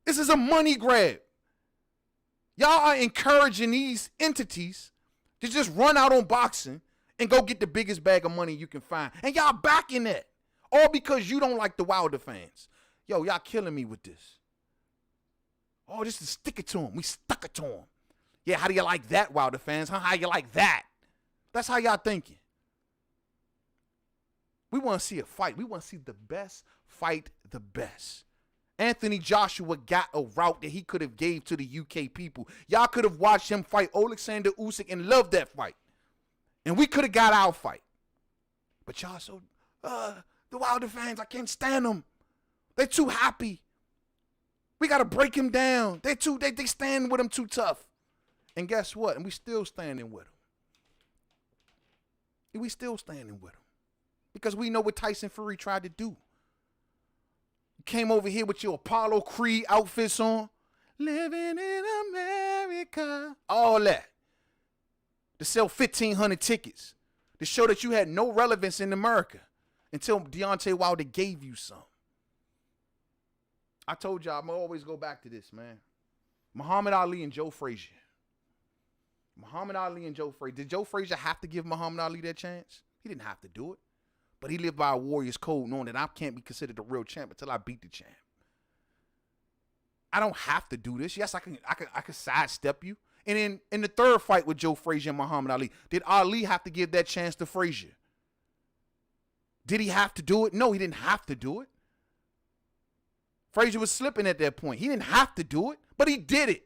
This is a money grab. Y'all are encouraging these entities to just run out on boxing and go get the biggest bag of money you can find. And y'all backing that. All because you don't like the Wilder fans. Yo, y'all killing me with this. Oh, this is stick it to him. We stuck it to him. Yeah, how do you like that, Wilder fans? Huh? How you like that? That's how y'all thinking. We want to see a fight. We want to see the best fight the best. Anthony Joshua got a route that he could have gave to the UK people. Y'all could have watched him fight Alexander Usyk and loved that fight. And we could have got our fight. But y'all so, the Wilder fans, I can't stand them. They're too happy. We got to break him down. They stand with him too tough. And guess what? And we still standing with him. We still standing with him. Because we know what Tyson Fury tried to do. You came over here with your Apollo Creed outfits on. Living in America. All that. To sell 1,500 tickets. To show that you had no relevance in America. Until Deontay Wilder gave you some. I told y'all I'm going to always go back to this, man. Muhammad Ali and Joe Frazier. Muhammad Ali and Joe Frazier. Did Joe Frazier have to give Muhammad Ali that chance? He didn't have to do it. But he lived by a warrior's code, knowing that I can't be considered a real champ until I beat the champ. I don't have to do this. Yes, I can sidestep you. And then in the third fight with Joe Frazier and Muhammad Ali, did Ali have to give that chance to Frazier? Did he have to do it? No, he didn't have to do it. Frazier was slipping at that point. He didn't have to do it, but he did it.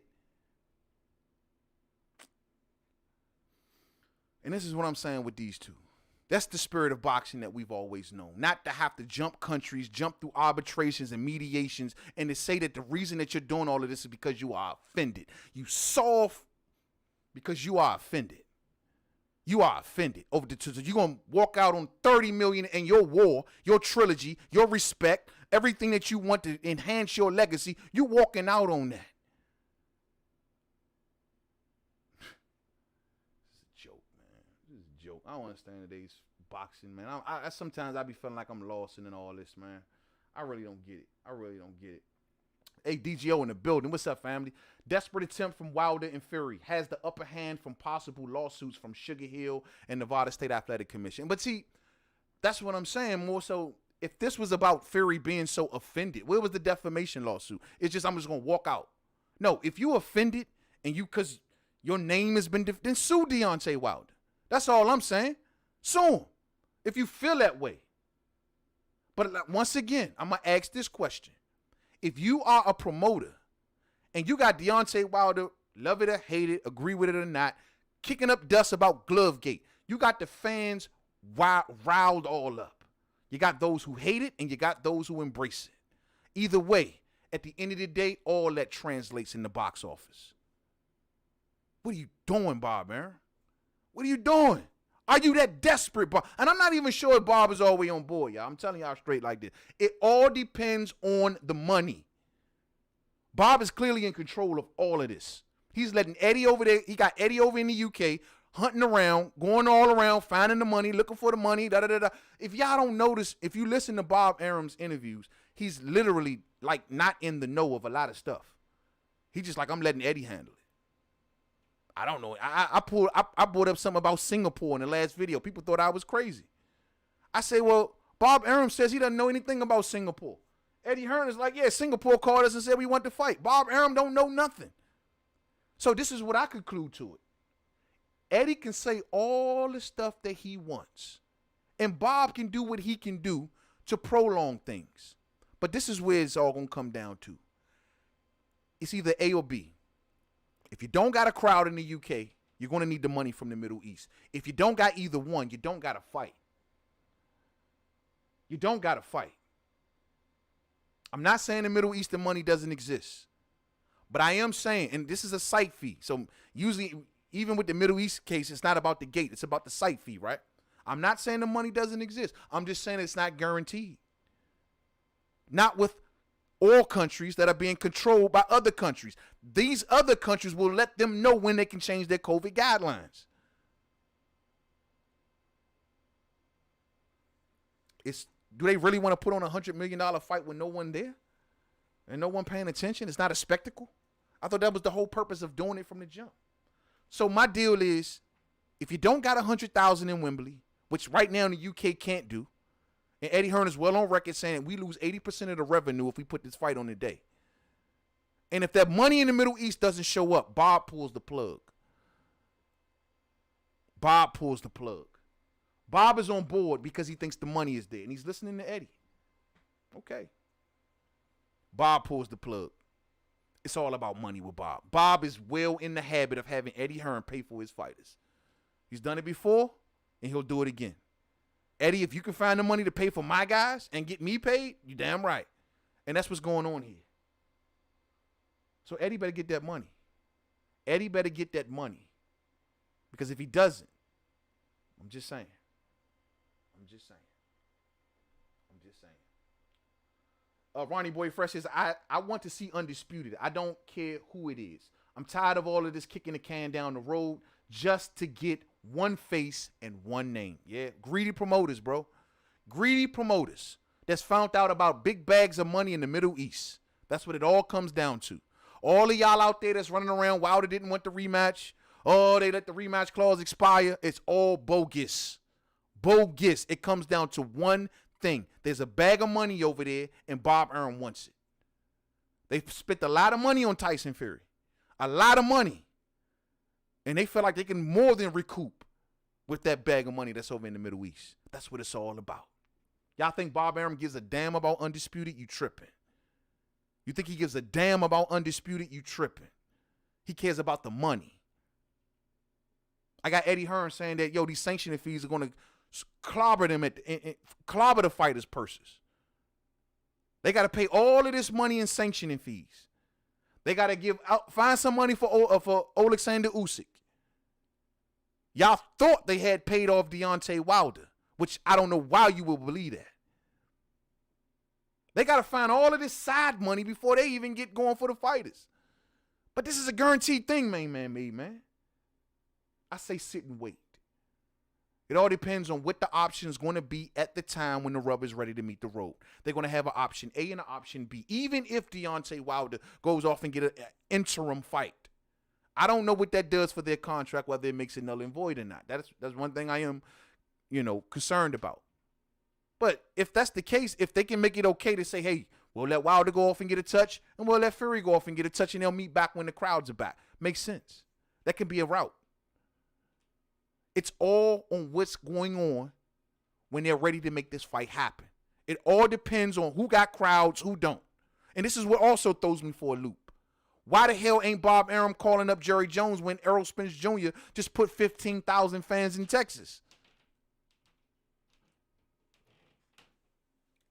And this is what I'm saying with these two. That's the spirit of boxing that we've always known. Not to have to jump countries, jump through arbitrations and mediations, and to say that the reason that you're doing all of this is because you are offended. You soft because you are offended. You are offended. Over the so you're going to walk out on $30 million in your war, your trilogy, your respect, everything that you want to enhance your legacy. You walking out on that. Joke. I don't understand today's boxing, man. I sometimes I be feeling like I'm lost in all this, man. I really don't get it. I really don't get it. Hey, DGO in the building. What's up, family? Desperate attempt from Wilder and Fury has the upper hand from possible lawsuits from Sugar Hill and Nevada State Athletic Commission. But see, that's what I'm saying. More so, if this was about Fury being so offended, where was the defamation lawsuit? It's just I'm just gonna walk out. No, if you offended and you because your name has been then sue Deontay Wilder. That's all I'm saying. Sue him if you feel that way. But once again, I'm going to ask this question. If you are a promoter and you got Deontay Wilder, love it or hate it, agree with it or not, kicking up dust about Glovegate, you got the fans riled all up. You got those who hate it and you got those who embrace it. Either way, at the end of the day, all that translates in the box office. What are you doing, Bob Aaron? What are you doing? Are you that desperate, Bob? And I'm not even sure if Bob is all the way on board, y'all. I'm telling y'all straight like this. It all depends on the money. Bob is clearly in control of all of this. He's letting Eddie over there. He got Eddie over in the UK, hunting around, going all around, finding the money, looking for the money, da-da-da-da. If y'all don't notice, if you listen to Bob Arum's interviews, he's literally, like, not in the know of a lot of stuff. He's just like, I'm letting Eddie handle it. I don't know. I brought up something about Singapore in the last video. People thought I was crazy. I say, well, Bob Arum says he doesn't know anything about Singapore. Eddie Hearn is like, yeah, Singapore called us and said we want to fight. Bob Arum don't know nothing. So this is what I conclude to it. Eddie can say all the stuff that he wants. And Bob can do what he can do to prolong things. But this is where it's all going to come down to. It's either A or B. If you don't got a crowd in the UK, you're going to need the money from the Middle East. If you don't got either one, you don't got to fight. You don't got to fight. I'm not saying the Middle Eastern money doesn't exist. But I am saying, and this is a site fee. So usually, even with the Middle East case, it's not about the gate. It's about the site fee, right? I'm not saying the money doesn't exist. I'm just saying it's not guaranteed. Not with oil countries that are being controlled by other countries. These other countries will let them know when they can change their COVID guidelines. Do they really want to put on $100 million fight with no one there and no one paying attention? It's not a spectacle. I thought that was the whole purpose of doing it from the jump. So my deal is, if you don't got 100,000 in Wembley, which right now in the UK can't do, and Eddie Hearn is well on record saying we lose 80% of the revenue if we put this fight on the day. And if that money in the Middle East doesn't show up, Bob pulls the plug. Bob pulls the plug. Bob is on board because he thinks the money is there, and he's listening to Eddie. Okay. Bob pulls the plug. It's all about money with Bob. Bob is well in the habit of having Eddie Hearn pay for his fighters. He's done it before, and he'll do it again. Eddie, if you can find the money to pay for my guys and get me paid, you damn right. And that's what's going on here. So Eddie better get that money. Eddie better get that money. Because if he doesn't, I'm just saying. Ronnie Boy Fresh says, I want to see Undisputed. I don't care who it is. I'm tired of all of this kicking the can down the road just to get one face and one name. Yeah, greedy promoters, bro. Greedy promoters that's found out about big bags of money in the Middle East. That's what it all comes down to. All of y'all out there that's running around, Wilder didn't want the rematch. Oh, they let the rematch clause expire. It's all bogus. Bogus. It comes down to one thing. There's a bag of money over there, and Bob Arum wants it. They've spent a lot of money on Tyson Fury. A lot of money. And they feel like they can more than recoup with that bag of money that's over in the Middle East. That's what it's all about. Y'all think Bob Arum gives a damn about Undisputed? You tripping. You think he gives a damn about Undisputed? You tripping. He cares about the money. I got Eddie Hearn saying that, yo, these sanctioning fees are going to clobber them clobber the fighters' purses. They got to pay all of this money in sanctioning fees. They got to find some money for Alexander Usyk. Y'all thought they had paid off Deontay Wilder, which I don't know why you would believe that. They got to find all of this side money before they even get going for the fighters. But this is a guaranteed thing, MainmanMademan. I say sit and wait. It all depends on what the option is going to be at the time when the rubber's ready to meet the road. They're going to have an option A and an option B, even if Deontay Wilder goes off and get an interim fight. I don't know what that does for their contract, whether it makes it null and void or not. That's one thing I am, concerned about. But if that's the case, if they can make it okay to say, hey, we'll let Wilder go off and get a touch, and we'll let Fury go off and get a touch, and they'll meet back when the crowds are back. Makes sense. That can be a route. It's all on what's going on when they're ready to make this fight happen. It all depends on who got crowds, who don't. And this is what also throws me for a loop. Why the hell ain't Bob Arum calling up Jerry Jones when Errol Spence Jr. just put 15,000 fans in Texas?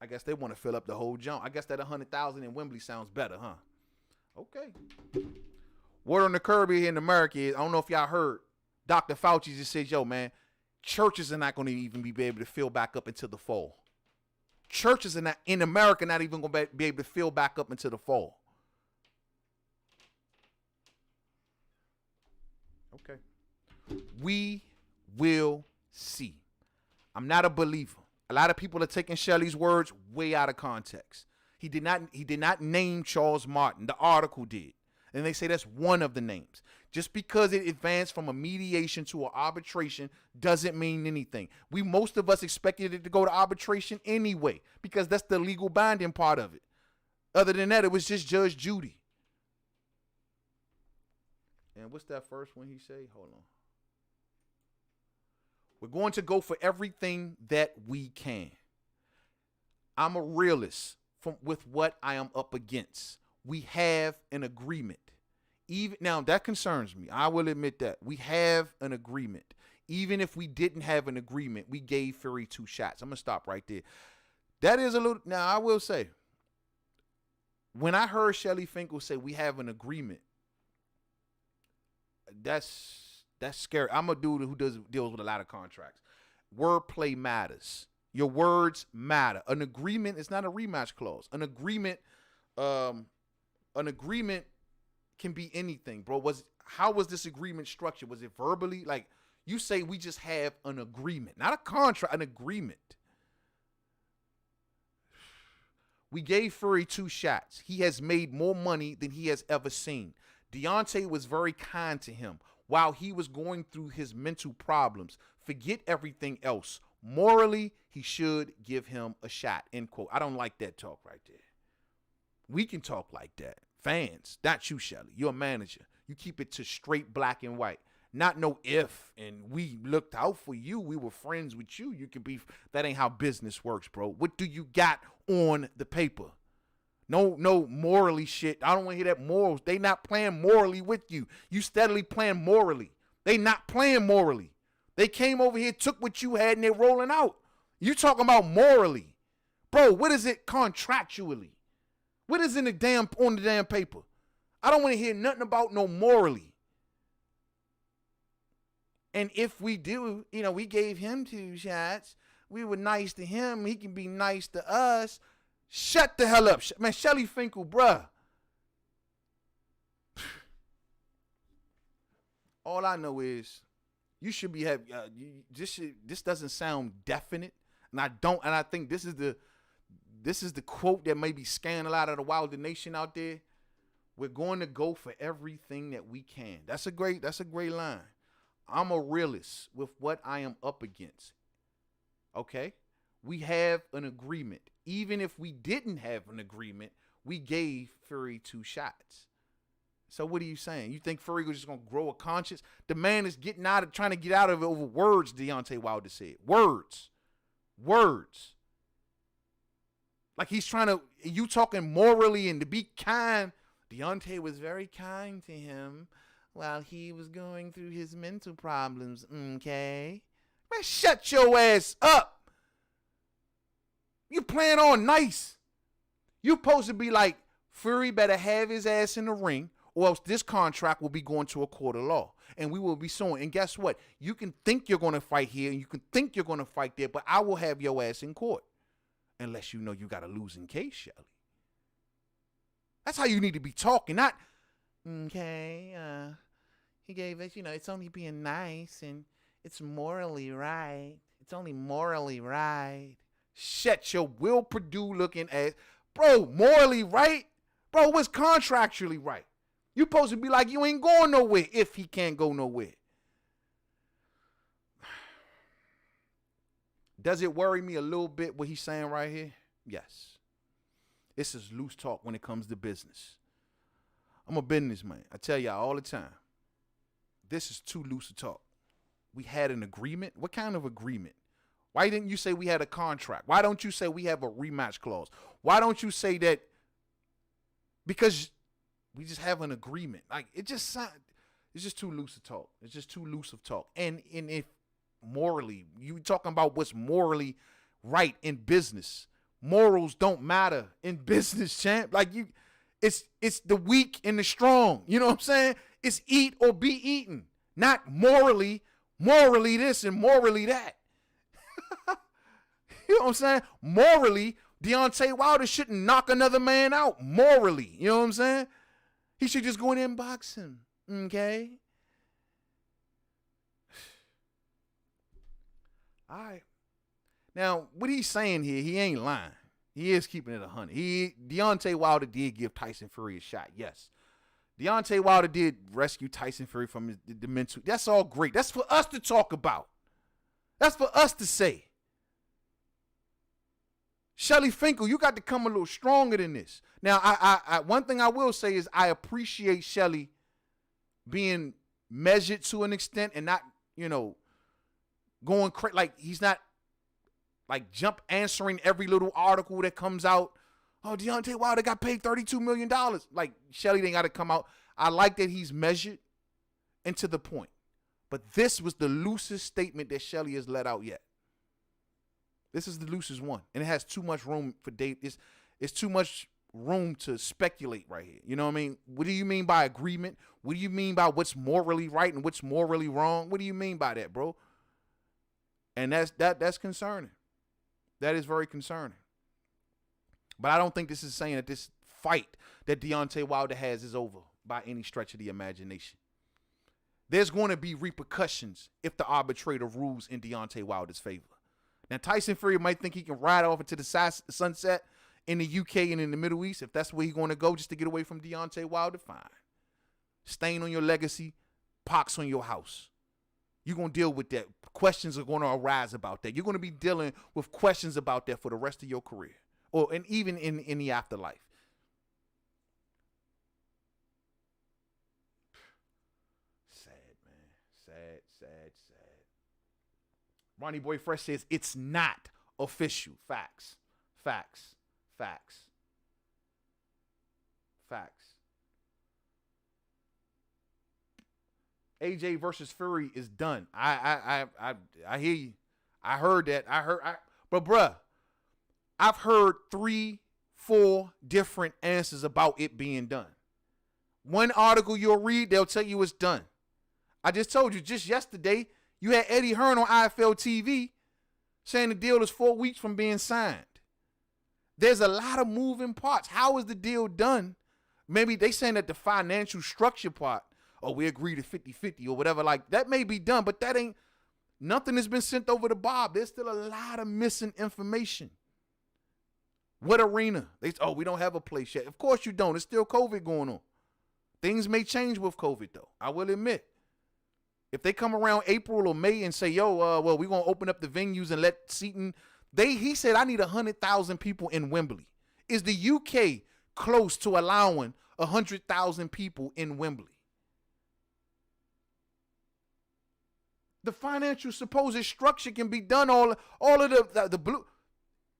I guess they want to fill up the whole jump. I guess that 100,000 in Wembley sounds better, huh? Okay. Word on the curb here in America is, I don't know if y'all heard, Dr. Fauci just says, yo, man, churches are not going to even be able to fill back up until the fall. Churches are not, in America, not even going to be able to fill back up until the fall. Okay. We will see. I'm not a believer. A lot of people are taking Shelly's words way out of context. He did not name Charles Martin. The article did. And they say that's one of the names. Just because it advanced from a mediation to an arbitration doesn't mean anything. Most of us expected it to go to arbitration anyway, because that's the legal binding part of it. Other than that, it was just Judge Judy. And what's that first one he say? Hold on. We're going to go for everything that we can. I'm a realist with what I am up against. We have an agreement. Even now, that concerns me. I will admit that. We have an agreement. Even if we didn't have an agreement, we gave Fury 2 shots. I'm going to stop right there. That is a little... Now, I will say, when I heard Shelly Finkle say we have an agreement, that's scary. I'm a dude who deals with a lot of contracts. Wordplay matters. Your words matter. An agreement is not a rematch clause. An agreement an agreement can be anything, bro. How was this agreement structured? Was it verbally? Like, you say we just have an agreement, not a contract, an agreement. We gave Fury 2 shots. He has made more money than he has ever seen. Deontay was very kind to him while he was going through his mental problems. Forget everything else. Morally, he should give him a shot, end quote. I don't like that talk right there. We can talk like that. Fans, not you, Shelly. You're a manager. You keep it to straight black and white. Not no if, and we looked out for you. We were friends with you. You can be, that ain't how business works, bro. What do you got on the paper? No morally shit. I don't want to hear that morals. They not playing morally with you. You steadily playing morally. They not playing morally. They came over here, took what you had, and they're rolling out. You talking about morally. Bro, what is it contractually? What is on the damn paper? I don't want to hear nothing about no morally. And if we do, we gave him 2 shots. We were nice to him. He can be nice to us. Shut the hell up. Man, Shelly Finkle, bruh. All I know is you should be having, this doesn't sound definite. And I think this is the quote that may be scaring a lot of the Wilder Nation out there. We're going to go for everything that we can. That's a great line. I'm a realist with what I am up against. Okay? We have an agreement. Even if we didn't have an agreement, we gave Fury 2 shots. So what are you saying? You think Fury was just going to grow a conscience? The man is trying to get out of it over words, Deontay Wilder said. Words. Like he's trying to, you talking morally and to be kind. Deontay was very kind to him while he was going through his mental problems, okay? Man, shut your ass up. You playing on nice. You supposed to be like, Fury better have his ass in the ring, or else this contract will be going to a court of law, and we will be suing. And guess what? You can think you're going to fight here, and you can think you're going to fight there, but I will have your ass in court, unless you know you got a losing case, Shelly. That's how you need to be talking, not, okay, he gave us, it's only being nice and it's morally right. It's only morally right. Shut your Will Purdue looking ass. Bro, morally right? Bro, what's contractually right? You supposed to be like, you ain't going nowhere if he can't go nowhere. Does it worry me a little bit what he's saying right here? Yes. This is loose talk when it comes to business. I'm a businessman. I tell y'all all the time. This is too loose to talk. We had an agreement. What kind of agreement? Why didn't you say we had a contract? Why don't you say we have a rematch clause? Why don't you say that? Because we just have an agreement. Like it's just too loose to talk. It's just too loose of talk. And if morally, you talking about what's morally right in business. Morals don't matter in business, champ. Like it's the weak and the strong. You know what I'm saying? It's eat or be eaten, not morally this and morally that. You know what I'm saying? Morally, Deontay Wilder shouldn't knock another man out. Morally, you know what I'm saying? He should just go in there and box him. Okay? All right. Now, what he's saying here, he ain't lying. He is keeping it 100. Deontay Wilder did give Tyson Fury a shot, yes. Deontay Wilder did rescue Tyson Fury from the mental. That's all great. That's for us to talk about. That's for us to say. Shelly Finkle, you got to come a little stronger than this. Now, I one thing I will say is I appreciate Shelly being measured to an extent and not, going crazy. Like, he's not, jump answering every little article that comes out. Oh, Deontay Wilder got paid $32 million. Like, Shelly ain't got to come out. I like that he's measured and to the point. But this was the loosest statement that Shelly has let out yet. This is the loosest one. And it has too much room for date. It's too much room to speculate right here. You know what I mean? What do you mean by agreement? What do you mean by what's morally right and what's morally wrong? What do you mean by that, bro? And that's concerning. That is very concerning. But I don't think this is saying that this fight that Deontay Wilder has is over by any stretch of the imagination. There's going to be repercussions if the arbitrator rules in Deontay Wilder's favor. Now, Tyson Fury might think he can ride off into the sunset in the UK and in the Middle East. If that's where he's going to go just to get away from Deontay Wilder, fine. Stain on your legacy, pox on your house. You're going to deal with that. Questions are going to arise about that. You're going to be dealing with questions about that for the rest of your career, and even in the afterlife. Sad, man. Sad. Ronnie Boy Fresh says it's not official. Facts. AJ versus Fury is done. I hear you. I heard that. But bruh, I've heard 3-4 different answers about it being done. One article you'll read, they'll tell you it's done. I just told you just yesterday, you had Eddie Hearn on IFL TV saying the deal is 4 weeks from being signed. There's a lot of moving parts. How is the deal done? Maybe they saying that the financial structure part, we agree to 50-50 or whatever, like that may be done, but that ain't, nothing has been sent over to Bob. There's still a lot of missing information. What arena? We don't have a place yet. Of course you don't. It's still COVID going on. Things may change with COVID though. I will admit. If they come around April or May and say, we're going to open up the venues and let seating, he said, I need 100,000 people in Wembley. Is the UK close to allowing 100,000 people in Wembley? The financial supposed structure can be done. All of the blue.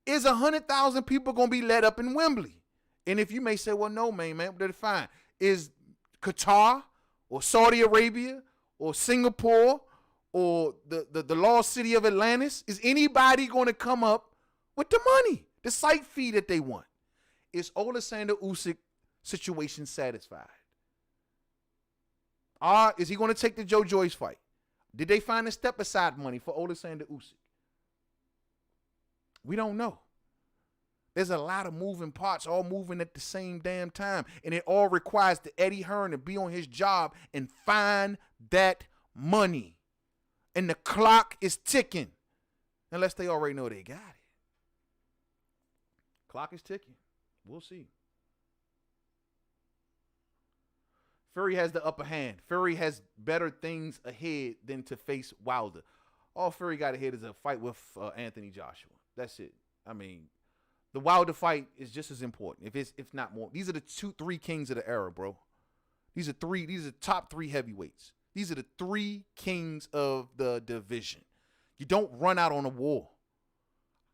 Is 100,000 people going to be let up in Wembley? And if you may say, well, no, man, that's fine. Is Qatar or Saudi Arabia or Singapore or the lost city of Atlantis, is anybody going to come up with the money, the site fee that they want? Is Oleksandr Usyk situation satisfied? Is he going to take the Joe Joyce fight? Did they find a step-aside money for Oleksandr Usyk? We don't know. There's a lot of moving parts all moving at the same damn time, and it all requires the Eddie Hearn to be on his job and find that money. And the clock is ticking, unless they already know they got it. Clock is ticking. We'll see. Fury has the upper hand. Fury has better things ahead than to face Wilder. All Fury got ahead is a fight with Anthony Joshua. That's it. I mean, the Wilder fight is just as important, if not more. These are the 2-3 kings of the era, bro. These are top 3 heavyweights. These are the 3 kings of the division. You don't run out on a war.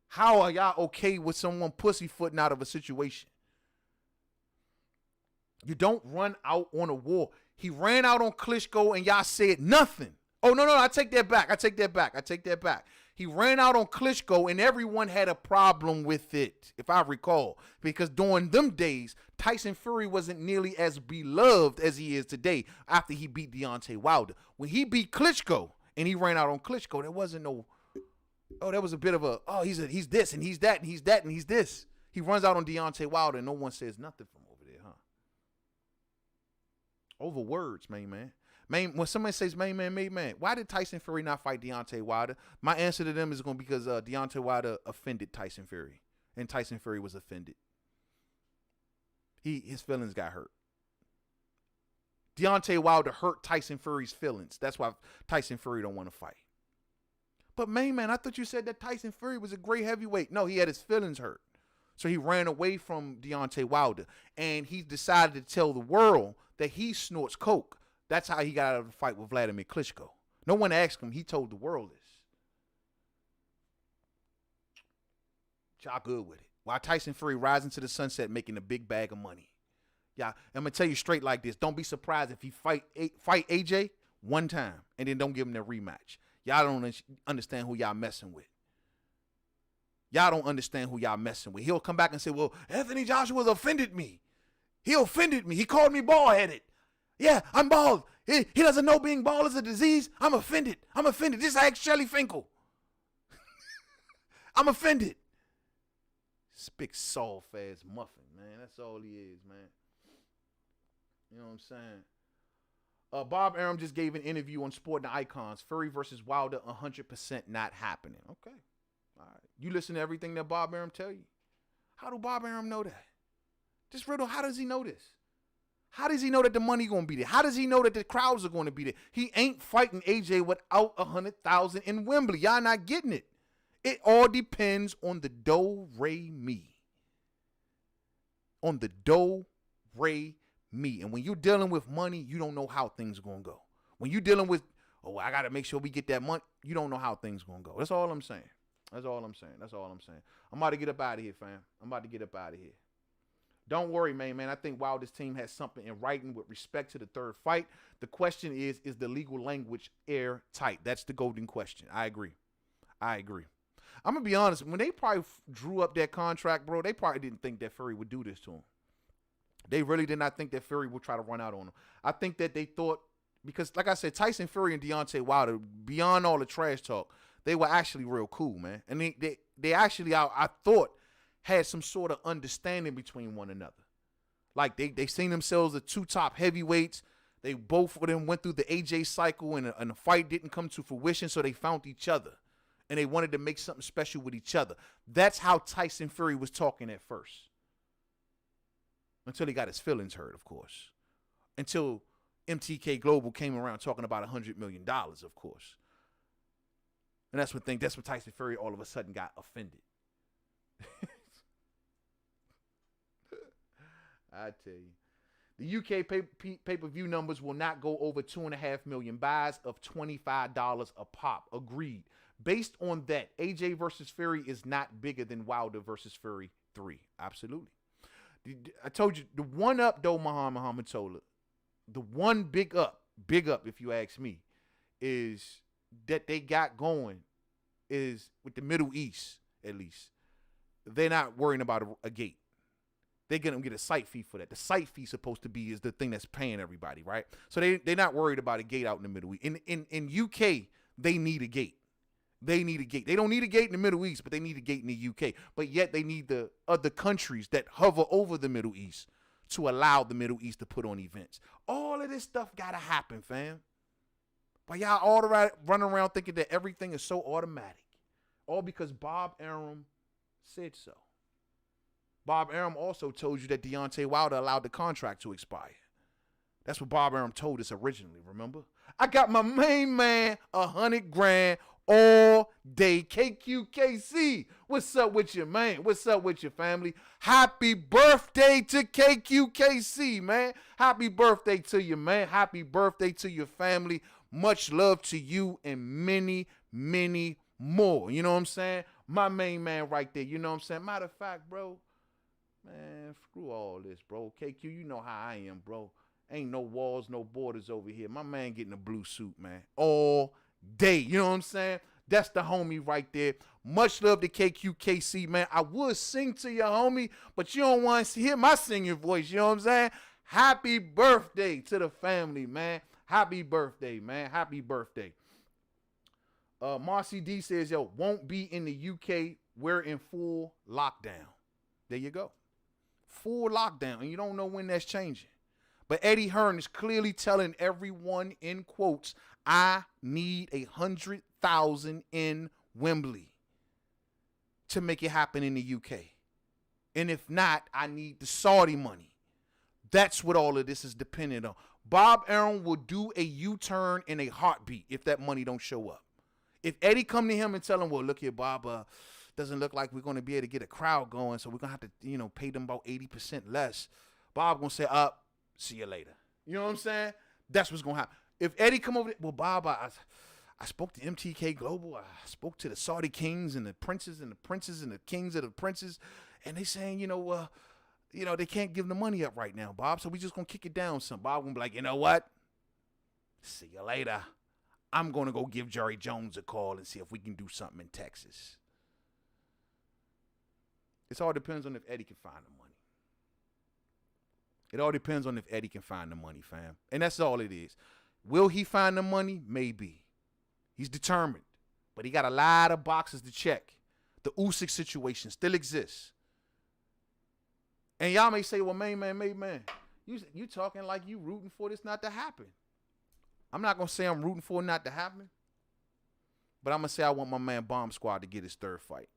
How are y'all okay with someone pussyfooting out of a situation? You don't run out on a war. He ran out on Klitschko and y'all said nothing. Oh, no, I take that back. He ran out on Klitschko and everyone had a problem with it, if I recall. Because during them days, Tyson Fury wasn't nearly as beloved as he is today after he beat Deontay Wilder. When he beat Klitschko and he ran out on Klitschko, there wasn't there was a bit of he's this and he's that and he's that and he's this. He runs out on Deontay Wilder and no one says nothing from over there, huh? Over words, man. When somebody says Mainman Mademan, why did Tyson Fury not fight Deontay Wilder? My answer to them is going to be because Deontay Wilder offended Tyson Fury, and Tyson Fury was offended. His feelings got hurt. Deontay Wilder hurt Tyson Fury's feelings. That's why Tyson Fury don't want to fight. But man, I thought you said that Tyson Fury was a great heavyweight. No, he had his feelings hurt. So he ran away from Deontay Wilder, and he decided to tell the world that he snorts coke. That's how he got out of the fight with Vladimir Klitschko. No one asked him. He told the world this. Y'all good with it. While Tyson Fury rising to the sunset making a big bag of money. Yeah, I'm going to tell you straight like this. Don't be surprised if he fight AJ one time and then don't give him the rematch. Y'all don't understand who y'all messing with. Y'all don't understand who y'all messing with. He'll come back and say, well, Anthony Joshua's offended me. He offended me. He called me bald-headed. Yeah, I'm bald. He doesn't know being bald is a disease. I'm offended. Just ask Shelly Finkle. I'm offended. This big soft ass muffin, man. That's all he is, man. You know what I'm saying? Bob Arum just gave an interview on Sporting Icons. Fury versus Wilder, 100% not happening. Okay. All right. You listen to everything that Bob Arum tell you. How do Bob Arum know that? Just riddle, how does he know this? How does he know that the money going to be there? How does he know that the crowds are going to be there? He ain't fighting AJ without 100,000 in Wembley. Y'all not getting it. It all depends on the do-re-mi. On the do-re-mi. And when you're dealing with money, you don't know how things are going to go. When you're dealing with, oh, I got to make sure we get that money, you don't know how things are going to go. That's all I'm saying. That's all I'm saying. That's all I'm saying. I'm about to get up out of here, fam. I'm about to get up out of here. Don't worry, man. I think Wilder's team has something in writing with respect to the third fight. The question is the legal language airtight? That's the golden question. I agree. I'm going to be honest. When they probably drew up that contract, bro, they probably didn't think that Fury would do this to him. They really did not think that Fury would try to run out on him. I think that they thought, because like I said, Tyson Fury and Deontay Wilder, beyond all the trash talk, they were actually real cool, man. And they actually, I thought, had some sort of understanding between one another. Like they seen themselves as two top heavyweights. They both of them went through the AJ cycle and the fight didn't come to fruition, so they found each other. And they wanted to make something special with each other. That's how Tyson Fury was talking at first. Until he got his feelings hurt, of course. Until MTK Global came around talking about $100 million, of course. And that's what Tyson Fury all of a sudden got offended. I tell you. The UK pay-per-view numbers will not go over 2.5 million buys of $25 a pop. Agreed. Based on that, AJ versus Fury is not bigger than Wilder versus Fury 3. Absolutely. I told you, the one up, though, Muhammad Tola, the one big up, if you ask me, is that they got going is with the Middle East, at least. They're not worrying about a gate. They're going to get a site fee for that. The site fee supposed to be is the thing that's paying everybody, right? So they're not worried about a gate out in the Middle East. In UK, they need a gate. They need a gate. They don't need a gate in the Middle East, but they need a gate in the UK. But yet they need the other countries that hover over the Middle East to allow the Middle East to put on events. All of this stuff got to happen, fam. But y'all all running around thinking that everything is so automatic. All because Bob Arum said so. Bob Arum also told you that Deontay Wilder allowed the contract to expire. That's what Bob Arum told us originally, remember? I got my main man $100,000 all day. KQKC. What's up with you, man? What's up with your family? Happy birthday to KQKC, man. Happy birthday to you, man. Happy birthday to your family. Much love to you and many, many more. You know what I'm saying? My main man right there. You know what I'm saying? Matter of fact, bro, man, screw all this, bro. KQ, you know how I am, bro. Ain't no walls, no borders over here. My man getting a blue suit, man. All day. You know what I'm saying? That's the homie right there. Much love to KQKC, man. I would sing to your homie, but you don't want to hear my singing voice. You know what I'm saying? Happy birthday to the family, man. Happy birthday, man. Happy birthday. Marcy D says, yo, won't be in the UK. We're in full lockdown. There you go. Full lockdown, and you don't know when that's changing. But Eddie Hearn is clearly telling everyone, in quotes, I need 100,000 in Wembley to make it happen in the UK. And if not, I need the Saudi money. That's what all of this is dependent on. Bob Arum will do a U-turn in a heartbeat if that money don't show up. If Eddie come to him and tell him, well, look here, Bob, doesn't look like we're going to be able to get a crowd going, so we're going to have to, pay them about 80% less. Bob going to say, see you later. You know what I'm saying? That's what's going to happen. If Eddie come over there, well, Bob, I spoke to MTK Global. I spoke to the Saudi kings and the princes and the kings of the princes, and they saying, they can't give the money up right now, Bob, so we just going to kick it down some. Bob going to be like, you know what? See you later. I'm going to go give Jerry Jones a call and see if we can do something in Texas. It all depends on if Eddie can find the money. It all depends on if Eddie can find the money, fam. And that's all it is. Will he find the money? Maybe. He's determined. But he got a lot of boxes to check. The Usyk situation still exists. And y'all may say, well, Mainman, you talking like you rooting for this not to happen. I'm not going to say I'm rooting for it not to happen. But I'm going to say I want my man Bomb Squad to get his third fight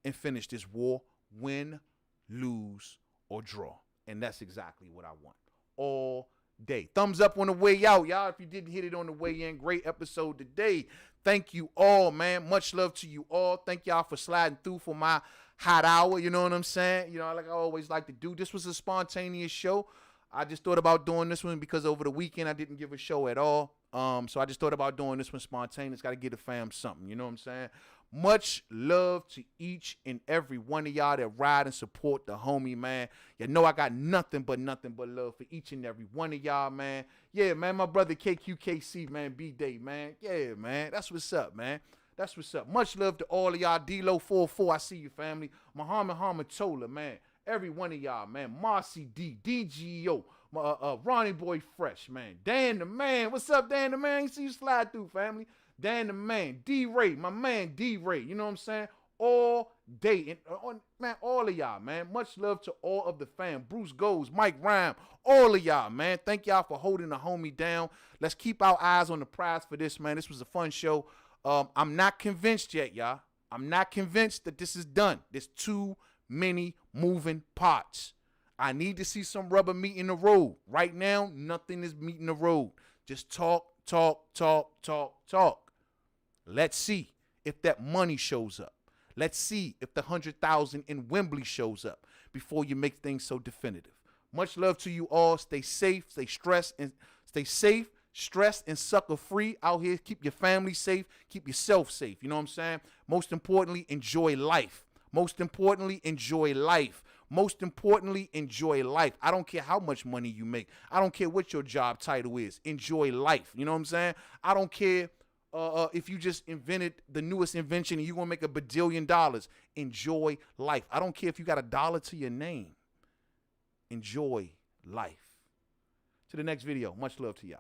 and finish this war, win, lose, or draw. And that's exactly what I want all day. Thumbs up on the way out, y'all. If you didn't hit it on the way in, great episode today. Thank you all, man. Much love to you all. Thank y'all for sliding through for my hot hour. You know what I'm saying? You know, like I always like to do. This was a spontaneous show. I just thought about doing this one because over the weekend I didn't give a show at all. So I just thought about doing this one spontaneous. Got to give the fam something. You know what I'm saying? Much love to each and every one of y'all that ride and support the homie, man. You know I got nothing but love for each and every one of y'all, man. Yeah, man, my brother KQKC, man, B-Day, man. Yeah, man, that's what's up, man. That's what's up. Much love to all of y'all. D-Lo44, I see you, family. Muhammad Hamatola, man. Every one of y'all, man. Marcy D, DGO, Ronnie Boy Fresh, man. Dan the man. What's up, Dan the man? You see you slide through, family. Dan the man. D-Ray, my man D-Ray. You know what I'm saying? All day. And, man, all of y'all, man. Much love to all of the fam. Bruce Goes, Mike Rhyme, all of y'all, man. Thank y'all for holding the homie down. Let's keep our eyes on the prize for this, man. This was a fun show. I'm not convinced yet, y'all. I'm not convinced that this is done. There's too many moving parts. I need to see some rubber meeting the road. Right now, nothing is meeting the road. Just talk. Let's see if that money shows up. Let's see if the 100,000 in Wembley shows up before you make things so definitive. Much love to you all. Stay safe, stay stressed and sucker free out here. Keep your family safe. Keep yourself safe. You know what I'm saying? Most importantly, enjoy life. Most importantly, enjoy life. Most importantly, enjoy life. I don't care how much money you make. I don't care what your job title is. Enjoy life. You know what I'm saying? I don't care if you just invented the newest invention and you're going to make $1 billion. Enjoy life. I don't care if you got $1 to your name. Enjoy life. To the next video. Much love to y'all.